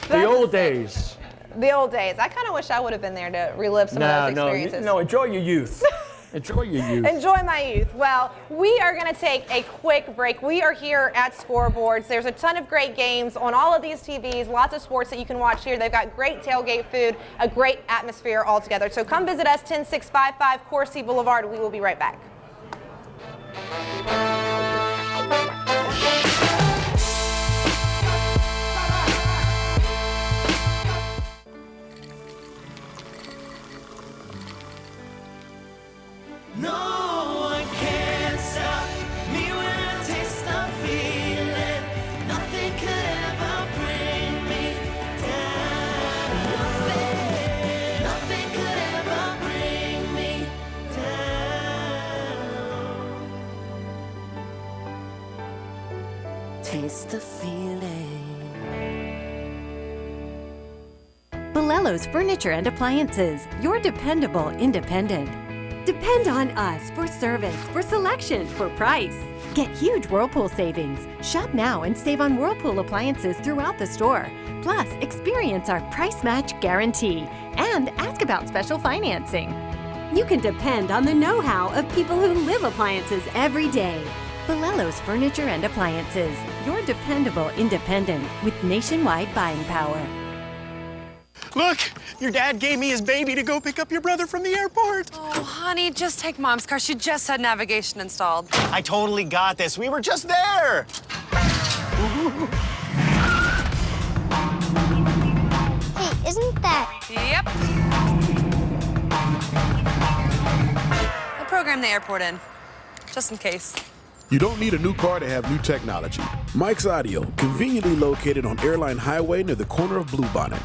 S3: The old days.
S2: The old days. I kind of wish I would have been there to relive some of those experiences.
S3: No, enjoy your youth. Enjoy your youth.
S2: Enjoy my youth. Well, we are going to take a quick break. We are here at Scoreboards. There's a ton of great games on all of these TVs, lots of sports that you can watch here. They've got great tailgate food, a great atmosphere altogether. So come visit us, 10655 Coursey Boulevard. We will be right back.
S9: No one can stop me when I taste the feeling. Nothing could ever bring me down. Nothing could ever bring me down. Taste the feeling.
S10: Bolello's Furniture and Appliances, your dependable independent.
S11: Depend on us for service, for selection, for price.
S10: Get huge Whirlpool savings. Shop now and save on Whirlpool appliances throughout the store. Plus, experience our price match guarantee and ask about special financing.
S11: You can depend on the know-how of people who live appliances every day.
S10: Bolello's Furniture and Appliances, your dependable independent with nationwide buying power.
S4: Look, your dad gave me his baby to go pick up your brother from the airport.
S5: Oh, honey, just take Mom's car. She just had navigation installed.
S4: I totally got this. We were just there.
S6: Hey, isn't that...
S5: Yep. program the airport in, just in case.
S7: You don't need a new car to have new technology. Mike's Audio, conveniently located on Airline Highway near the corner of Bluebonnet.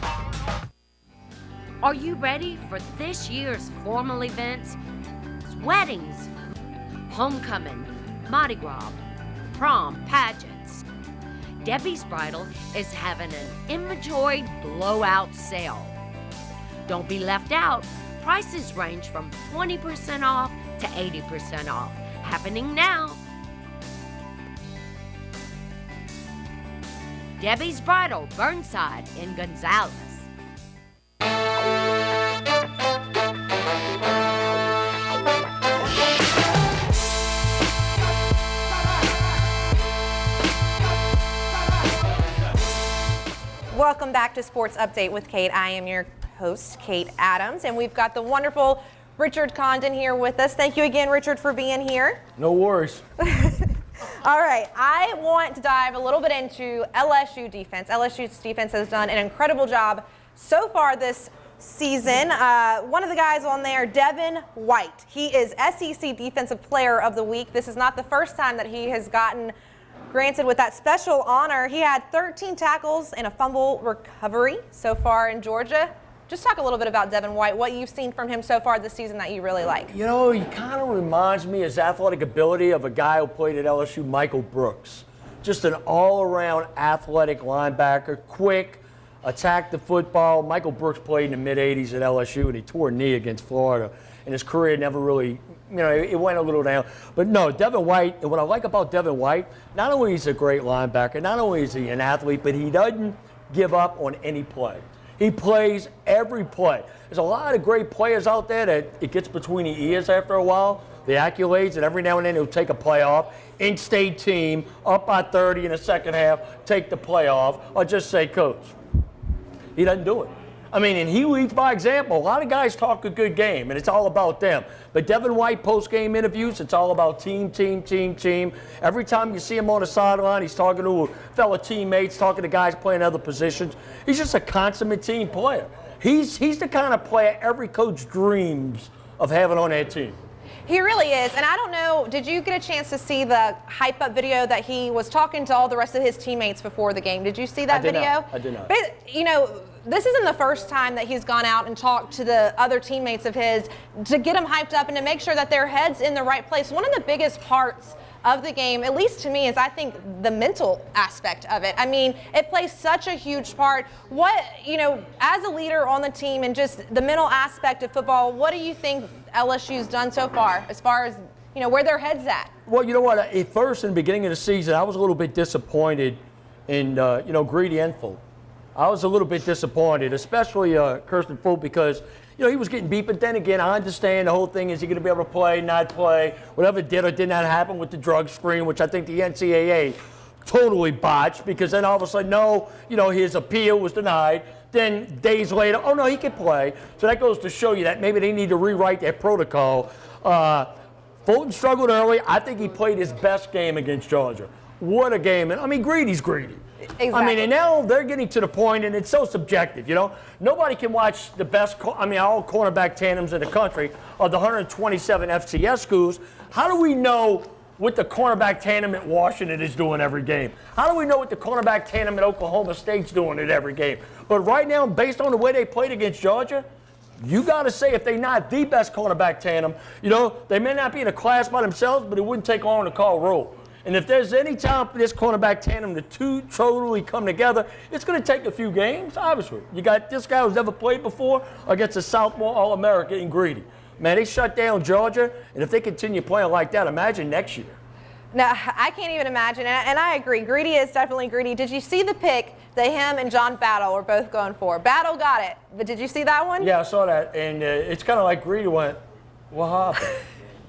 S8: Are you ready for this year's formal events? It's weddings, homecoming, Mardi Gras, prom, pageants. Debbie's Bridal is having an inventory blowout sale. Don't be left out. Prices range from 20% off to 80% off. Happening now. Debbie's Bridal, Burnside in Gonzales.
S2: Welcome back to Sports Update with Kate. I am your host, Kate Adams, and we've got the wonderful Richard Condon here with us. Thank you again, Richard, for being here.
S3: No worries.
S2: All right, I want to dive a little bit into LSU defense. LSU's defense has done an incredible job so far this season. One of the guys on there, Devin White. He is SEC Defensive Player of the Week. This is not the first time that he has gotten granted with that special honor. He had 13 tackles and a fumble recovery so far in Georgia. Just talk a little bit about Devin White, what you've seen from him so far this season that you really like.
S3: You know, he kind of reminds me, his athletic ability, of a guy who played at LSU, Michael Brooks. Just an all-around athletic linebacker, quick, attacked the football. Michael Brooks played in the mid-'80s at LSU, and he tore a knee against Florida. And his career never really, it went a little down. But no, Devin White, and what I like about Devin White, not only is he a great linebacker, not only is he an athlete, but he doesn't give up on any play. He plays every play. There's a lot of great players out there that it gets between the ears after a while, the accolades, and every now and then he'll take a play off. In-state team, up by 30 in the second half, take the play off, or just say, coach. He doesn't do it. I mean, and he leads by example. A lot of guys talk a good game, and it's all about them. But Devin White, post-game interviews, it's all about team, team, team, team. Every time you see him on the sideline, he's talking to fellow teammates, talking to guys playing other positions. He's just a consummate team player. He's the kind of player every coach dreams of having on their team.
S2: He really is. And I don't know, did you get a chance to see the hype-up video that he was talking to all the rest of his teammates before the game? Did you see that video?
S3: I did not.
S2: But, this isn't the first time that he's gone out and talked to the other teammates of his to get them hyped up and to make sure that their head's in the right place. One of the biggest parts of the game, at least to me, is I think the mental aspect of it. I mean, it plays such a huge part. What, as a leader on the team and just the mental aspect of football, what do you think LSU's done so far as where their head's at?
S3: Well, you know what? At first, in the beginning of the season, I was a little bit disappointed in, Greedy Enfield. I was a little bit disappointed, especially Kirsten Fulton, because, he was getting beat. But then again, I understand the whole thing. Is he going to be able to play, not play? Whatever did or did not happen with the drug screen, which I think the NCAA totally botched, because then all of a sudden, no, his appeal was denied. Then days later, oh, no, he can play. So that goes to show you that maybe they need to rewrite that protocol. Fulton struggled early. I think he played his best game against Georgia. What a game. And, Greedy's greedy.
S2: Exactly.
S3: And now they're getting to the point, and it's so subjective, Nobody can watch the best, all cornerback tandems in the country of the 127 FCS schools. How do we know what the cornerback tandem at Washington is doing every game? How do we know what the cornerback tandem at Oklahoma State's doing at every game? But right now, based on the way they played against Georgia, you got to say if they're not the best cornerback tandem, they may not be in a class by themselves, but it wouldn't take long to call roll. And if there's any time for this cornerback tandem to totally come together, it's going to take a few games, obviously. You got this guy who's never played before against a sophomore All-American in Greedy. Man, they shut down Georgia, and if they continue playing like that, imagine next year.
S2: No, I can't even imagine, and I agree. Greedy is definitely greedy. Did you see the pick that him and John Battle were both going for? Battle got it, but did you see that one?
S3: Yeah, I saw that, and it's kind of like Greedy went, what happened?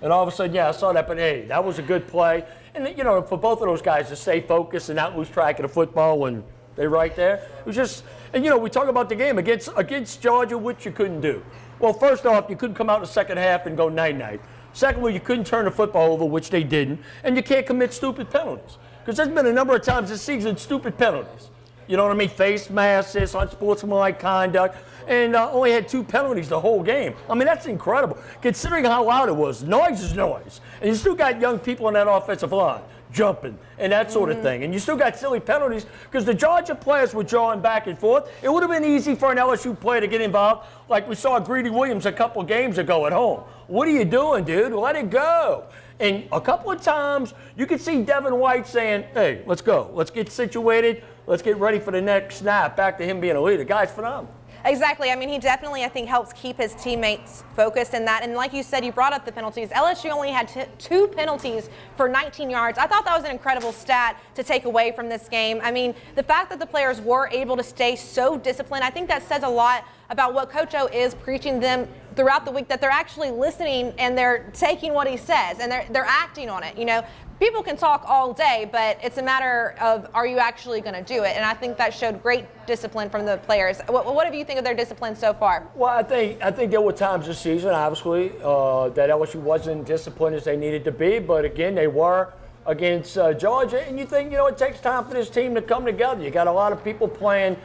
S3: And all of a sudden, yeah, I saw that, but hey, that was a good play. And, for both of those guys to stay focused and not lose track of the football when they're right there, it was just, and, we talk about the game against Georgia, which you couldn't do. Well, first off, you couldn't come out in the second half and go night-night. Secondly, you couldn't turn the football over, which they didn't, and you can't commit stupid penalties. Because there's been a number of times this season, stupid penalties. You know what I mean? Face masks, unsportsmanlike conduct. and only had 2 penalties the whole game. I mean, that's incredible, considering how loud it was. Noise is noise. And you still got young people on that offensive line jumping and that sort of thing. And you still got silly penalties because the Georgia players were drawing back and forth. It would have been easy for an LSU player to get involved like we saw Greedy Williams a couple of games ago at home. What are you doing, dude? Let it go. And a couple of times you could see Devin White saying, hey, let's go. Let's get situated. Let's get ready for the next snap. Back to him being a leader. Guy's phenomenal.
S2: Exactly. I mean, he definitely, I think, helps keep his teammates focused in that. And like you said, you brought up the penalties. LSU only had 2 penalties for 19 yards. I thought that was an incredible stat to take away from this game. I mean, the fact that the players were able to stay so disciplined, I think that says a lot about what Coach O is preaching them throughout the week, that they're actually listening and they're taking what he says and they're acting on it. You know, people can talk all day, but it's a matter of, are you actually going to do it? And I think that showed great discipline from the players. What do you think of their discipline so far?
S3: Well, I think there were times this season, obviously, that LSU wasn't disciplined as they needed to be. But again, they were against Georgia. And you think, it takes time for this team to come together. You got a lot of people playing,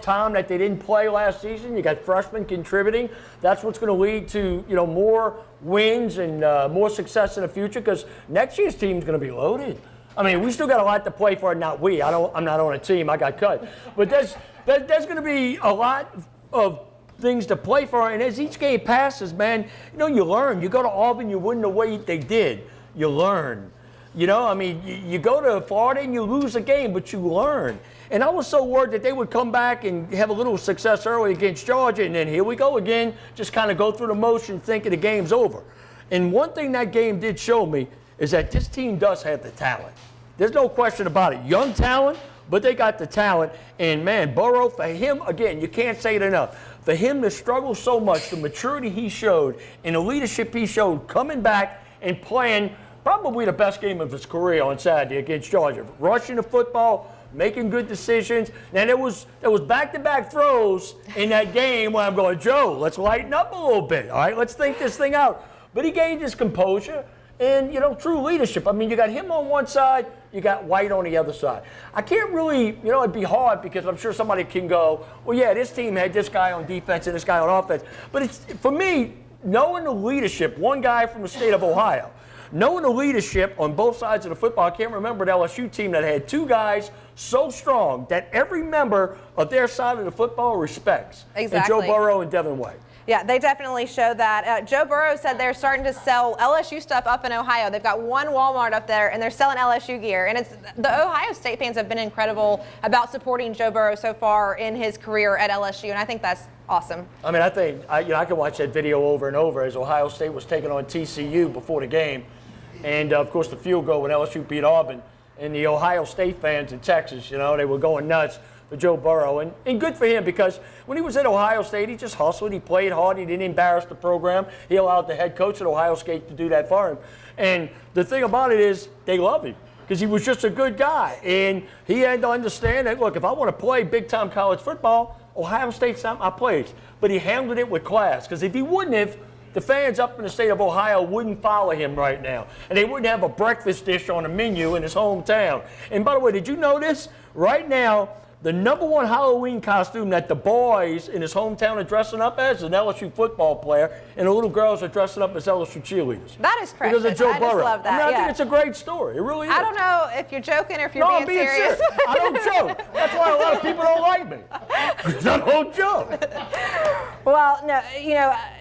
S3: time that they didn't play last season. You got freshmen contributing. That's what's going to lead to, more wins and more success in the future, because next year's team's going to be loaded. I mean, we still got a lot to play for. Not we. I'm not on a team. I got cut. But there's going to be a lot of things to play for. And as each game passes, man, you learn. You go to Auburn, you win the way they did. You learn. You go to Florida and you lose a game, but you learn. And I was so worried that they would come back and have a little success early against Georgia, and then here we go again, just kind of go through the motion thinking the game's over. And one thing that game did show me is that this team does have the talent. There's no question about it. Young talent, but they got the talent. And, man, Burrow, for him, again, you can't say it enough. For him to struggle so much, the maturity he showed and the leadership he showed coming back and playing probably the best game of his career on Saturday against Georgia. Rushing the football, making good decisions. And there was back-to-back throws in that game where I'm going, Joe, let's lighten up a little bit, all right? Let's think this thing out. But he gained his composure and, true leadership. I mean, you got him on one side, you got White on the other side. I can't really, it'd be hard because I'm sure somebody can go, well, yeah, this team had this guy on defense and this guy on offense. But it's, for me, knowing the leadership, one guy from the state of Ohio, knowing the leadership on both sides of the football, I can't remember an LSU team that had 2 guys so strong that every member of their side of the football respects.
S2: Exactly.
S3: And Joe Burrow and Devin White.
S2: Yeah, they definitely showed that. Joe Burrow said they're starting to sell LSU stuff up in Ohio. They've got one Walmart up there, and they're selling LSU gear. And the Ohio State fans have been incredible about supporting Joe Burrow so far in his career at LSU, and I think that's awesome.
S3: I mean, I think I can watch that video over and over as Ohio State was taking on TCU before the game. And, of course, the field goal when LSU beat Auburn. And the Ohio State fans in Texas, they were going nuts for Joe Burrow. And good for him, because when he was at Ohio State, he just hustled. He played hard. He didn't embarrass the program. He allowed the head coach at Ohio State to do that for him. And the thing about it is they love him because he was just a good guy. And he had to understand that, look, if I want to play big-time college football, Ohio State's not my place. But he handled it with class, because if he wouldn't have, the fans up in the state of Ohio wouldn't follow him right now. And they wouldn't have a breakfast dish on the menu in his hometown. And by the way, did you know this? Right now, the #1 Halloween costume that the boys in his hometown are dressing up as is an LSU football player, and the little girls are dressing up as LSU cheerleaders.
S2: That is precious.
S3: Because of Joe
S2: I
S3: Burrow.
S2: just love that.
S3: I think it's a great story. It really is.
S2: I don't know if you're joking or if you're
S3: I'm
S2: being serious.
S3: I don't joke. That's why a lot of people don't like me. Because I don't joke.
S2: Well, no,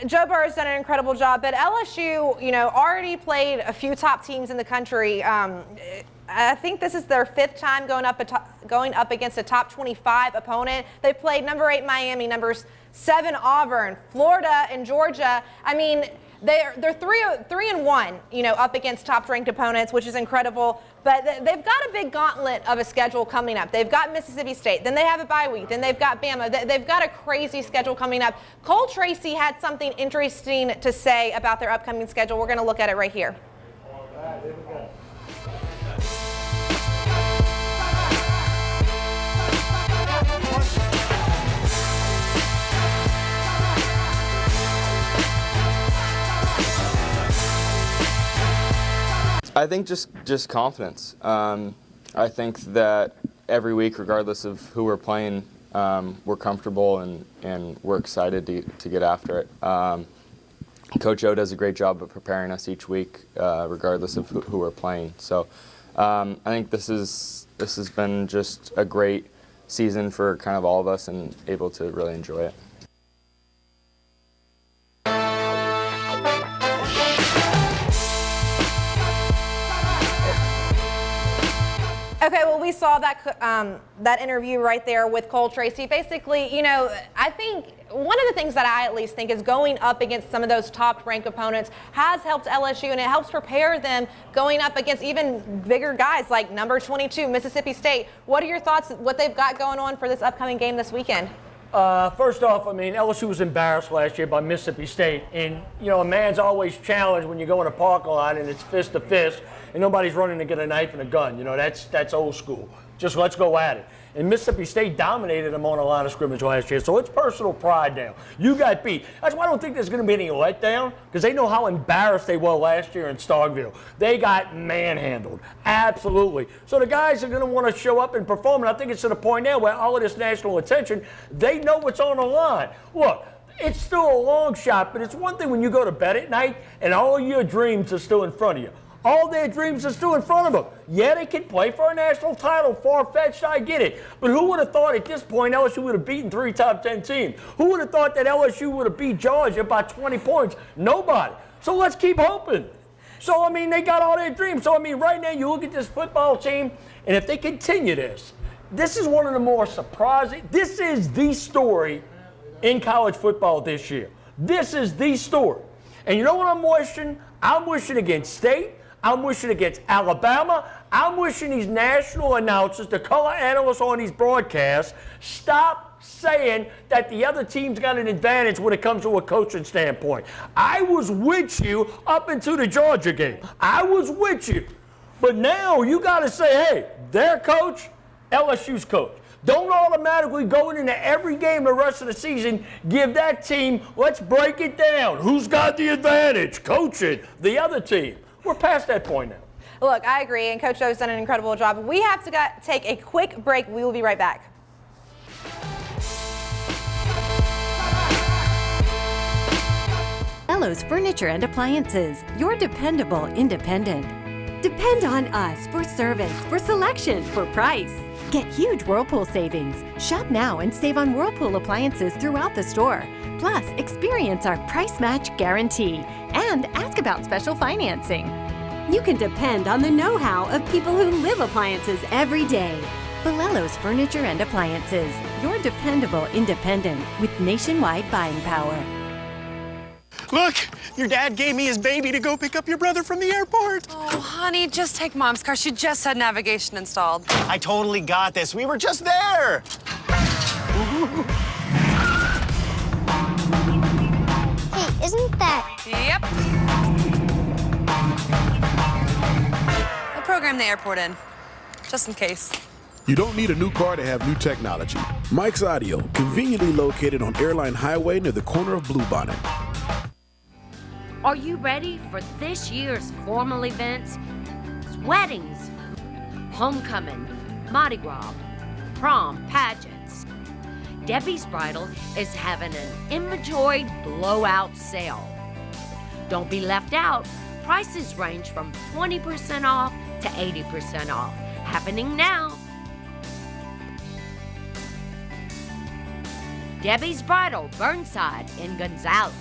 S2: Joe Burrow's done an incredible job, but LSU, already played a few top teams in the country. I think this is their 5th time going up against a top 25 opponent. They've played number 8 Miami, numbers 7 Auburn, Florida, and Georgia. I mean, they're 3-1, up against top-ranked opponents, which is incredible. But they've got a big gauntlet of a schedule coming up. They've got Mississippi State, then they have a bye week, then they've got Bama. They've got a crazy schedule coming up. Cole Tracy had something interesting to say about their upcoming schedule. We're going to look at it right here.
S3: All right, here we go.
S12: I think just confidence. I think that every week, regardless of who we're playing, we're comfortable and we're excited to get after it. Coach O does a great job of preparing us each week, regardless of who we're playing. So I think this has been just a great season for kind of all of us and able to really enjoy it.
S2: Okay, well, we saw that interview right there with Cole Tracy. Basically, you know, I think one of the things that I at least think is going up against some of those top-ranked opponents has helped LSU, and it helps prepare them going up against even bigger guys like number 22, Mississippi State. What are your thoughts, what they've got going on for this upcoming game this weekend?
S3: First off, I mean, LSU was embarrassed last year by Mississippi State. And, you know, a man's always challenged when you go in a parking lot and it's fist to fist and nobody's running to get a knife and a gun. You know, that's old school. Just let's go at it. And Mississippi State dominated them on a line of scrimmage last year. So it's personal pride now. You got beat. That's why I don't think there's going to be any letdown, because they know how embarrassed they were last year in Starkville. They got manhandled. Absolutely. So the guys are going to want to show up and perform. And I think it's to the point now where all of this national attention, they know what's on the line. Look, it's still a long shot, but it's one thing when you go to bed at night and all your dreams are still in front of you. All their dreams are still in front of them. Yeah, they can play for a national title, far-fetched, I get it. But who would have thought at this point LSU would have beaten 3 top 10 teams? Who would have thought that LSU would have beat Georgia by 20 points? Nobody. So let's keep hoping. So, I mean, they got all their dreams. So, I mean, right now you look at this football team, and if they continue this is one of the more surprising, this is the story in college football this year. This is the story. And you know what I'm wishing? I'm wishing against State. I'm wishing against Alabama. I'm wishing these national announcers, the color analysts on these broadcasts, stop saying that the other team's got an advantage when it comes to a coaching standpoint. I was with you up into the Georgia game. I was with you. But now you got to say, hey, their coach, LSU's coach. Don't automatically go into every game the rest of the season, give that team, let's break it down. Who's got the advantage? Coaching the other team. We're past that point now.
S2: Look, I agree, and Coach O's done an incredible job. We have to take a quick break. We will be right back.
S10: Bellows Furniture and Appliances, your dependable independent.
S11: Depend on us for service, for selection, for price.
S10: Get huge Whirlpool savings. Shop now and save on Whirlpool appliances throughout the store. Plus, experience our price match guarantee and ask about special financing.
S11: You can depend on the know-how of people who live appliances every day.
S10: Bellows Furniture and Appliances, your dependable independent with nationwide buying power.
S4: Look, your dad gave me his baby to go pick up your brother from the airport.
S5: Oh, honey, just take Mom's car. She just had navigation installed.
S4: I totally got this. We were just there.
S6: Hey, isn't that...
S5: Yep. I programmed the airport in, just in case.
S7: You don't need a new car to have new technology. Mike's Audio, conveniently located on Airline Highway near the corner of Bluebonnet.
S8: Are you ready for this year's formal events? Weddings, homecoming, Mardi Gras, prom, pageants. Debbie's Bridal is having an inventory blowout sale. Don't be left out. Prices range from 20% off to 80% off. Happening now. Debbie's Bridal, Burnside in Gonzales.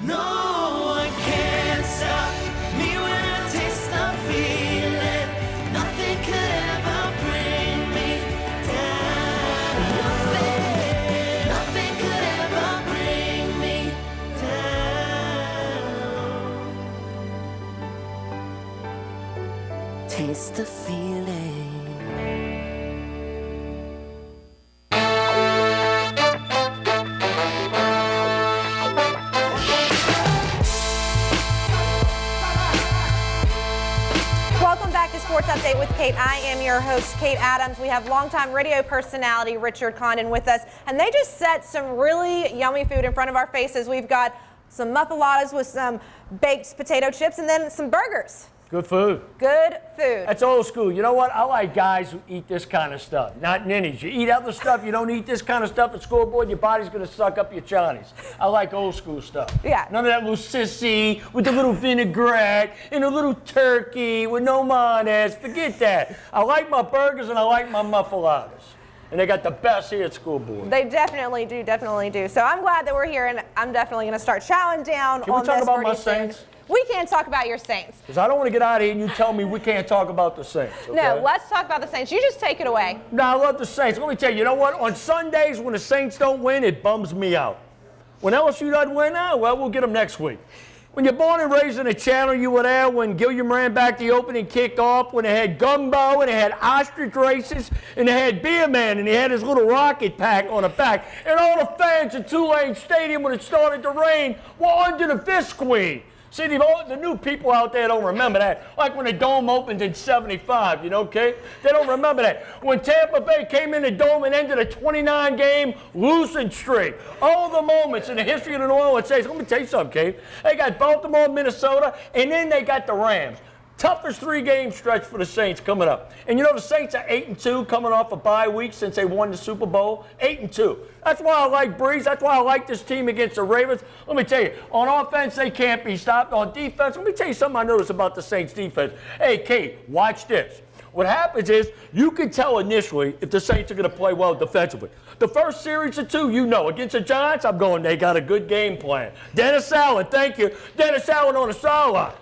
S9: No one can stop me when I taste the feeling. Nothing could ever bring me down. Nothing could ever bring me down. Taste the feeling.
S2: Sports Update with Kate. I am your host, Kate Adams. We have longtime radio personality Richard Condon with us, and they just set some really yummy food in front of our faces. We've got some muffaladas with some baked potato chips and then some burgers.
S3: Good food.
S2: Good food.
S3: That's old school. You know what? I like guys who eat this kind of stuff, not ninnies. You eat other stuff, you don't eat this kind of stuff at scoreboard, your body's going to suck up your Johnnies. I like old school stuff.
S2: Yeah.
S3: None of that little sissy with the little vinaigrette and a little turkey with no mayonnaise. Forget that. I like my burgers and I like my muffulettas. And they got the best here at Scoreboard.
S2: They definitely do. So I'm glad that we're here, and I'm definitely going to start chowing down
S3: Can we
S2: on
S3: talk
S2: this
S3: about my
S2: pretty soon.
S3: Saints?
S2: We can't talk about your Saints.
S3: Because I don't want to get out of here and you tell me we can't talk about the Saints. Okay?
S2: No, let's talk about the Saints. You just take it away.
S3: No, I love the Saints. Let me tell you, you know what? On Sundays when the Saints don't win, it bums me out. When LSU doesn't win, well, we'll get them next week. When you're born and raised in a channel, you were there when Gilliam ran back the opening kickoff, when they had gumbo, and they had ostrich races, and they had Beer Man, and he had his little rocket pack on the back. And all the fans at Tulane Stadium, when it started to rain, were under the Fish Queen. See, the new people out there don't remember that. Like when the Dome opened in '75, you know, okay? They don't remember that. When Tampa Bay came in the Dome and ended a 29-game losing streak. All the moments in the history of the New Orleans Saints. Let me tell you something, Kate. They got Baltimore, Minnesota, and then they got the Rams. Toughest 3-game stretch for the Saints coming up. And you know the Saints are 8-2 coming off a bye week since they won the Super Bowl. 8-2. That's why I like Breeze. That's why I like this team against the Ravens. Let me tell you, on offense, they can't be stopped. On defense, let me tell you something I noticed about the Saints defense. Hey, Kate, watch this. What happens is you can tell initially if the Saints are going to play well defensively. The first series or two, you know, against the Giants, I'm going, they got a good game plan. Dennis Allen, thank you. Dennis Allen on the sideline.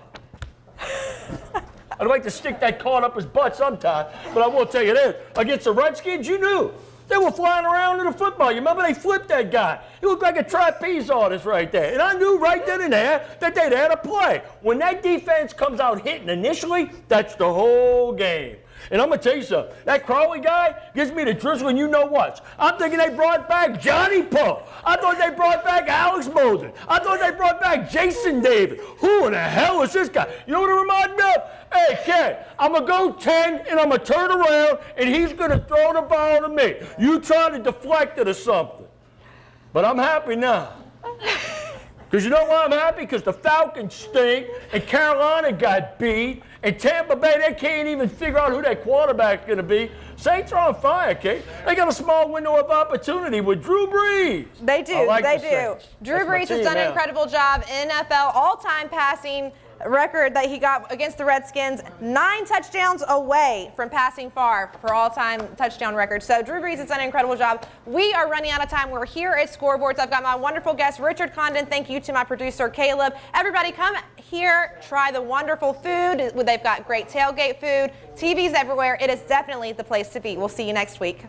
S3: I'd like to stick that card up his butt sometime, but I will tell you this. Against the Redskins, you knew. They were flying around in the football. You remember they flipped that guy. He looked like a trapeze artist right there. And I knew right then and there that they'd had a play. When that defense comes out hitting initially, that's the whole game. And I'm going to tell you something. That Crowley guy gives me the drizzle, and you know what? I'm thinking they brought back Johnny Poe. I thought they brought back Alex Molden. I thought they brought back Jason David. Who in the hell is this guy? You know what it reminds me of? Hey, kid, I'm going to go 10, and I'm going to turn around, and he's going to throw the ball to me. You try to deflect it or something. But I'm happy now. Because you know why I'm happy? Because the Falcons stink, and Carolina got beat, and Tampa Bay, they can't even figure out who their quarterback's going to be. Saints are on fire, Kate. They got a small window of opportunity with Drew Brees.
S2: They do. They do. Drew Brees has done an incredible job. NFL all-time passing record that he got against the Redskins, 9 touchdowns away from passing far for all-time touchdown record. So Drew Brees has done an incredible job. We are running out of time. We're here at Scoreboards. I've got my wonderful guest, Richard Condon. Thank you to my producer, Caleb. Everybody come here, try the wonderful food. They've got great tailgate food, TVs everywhere. It is definitely the place to be. We'll see you next week.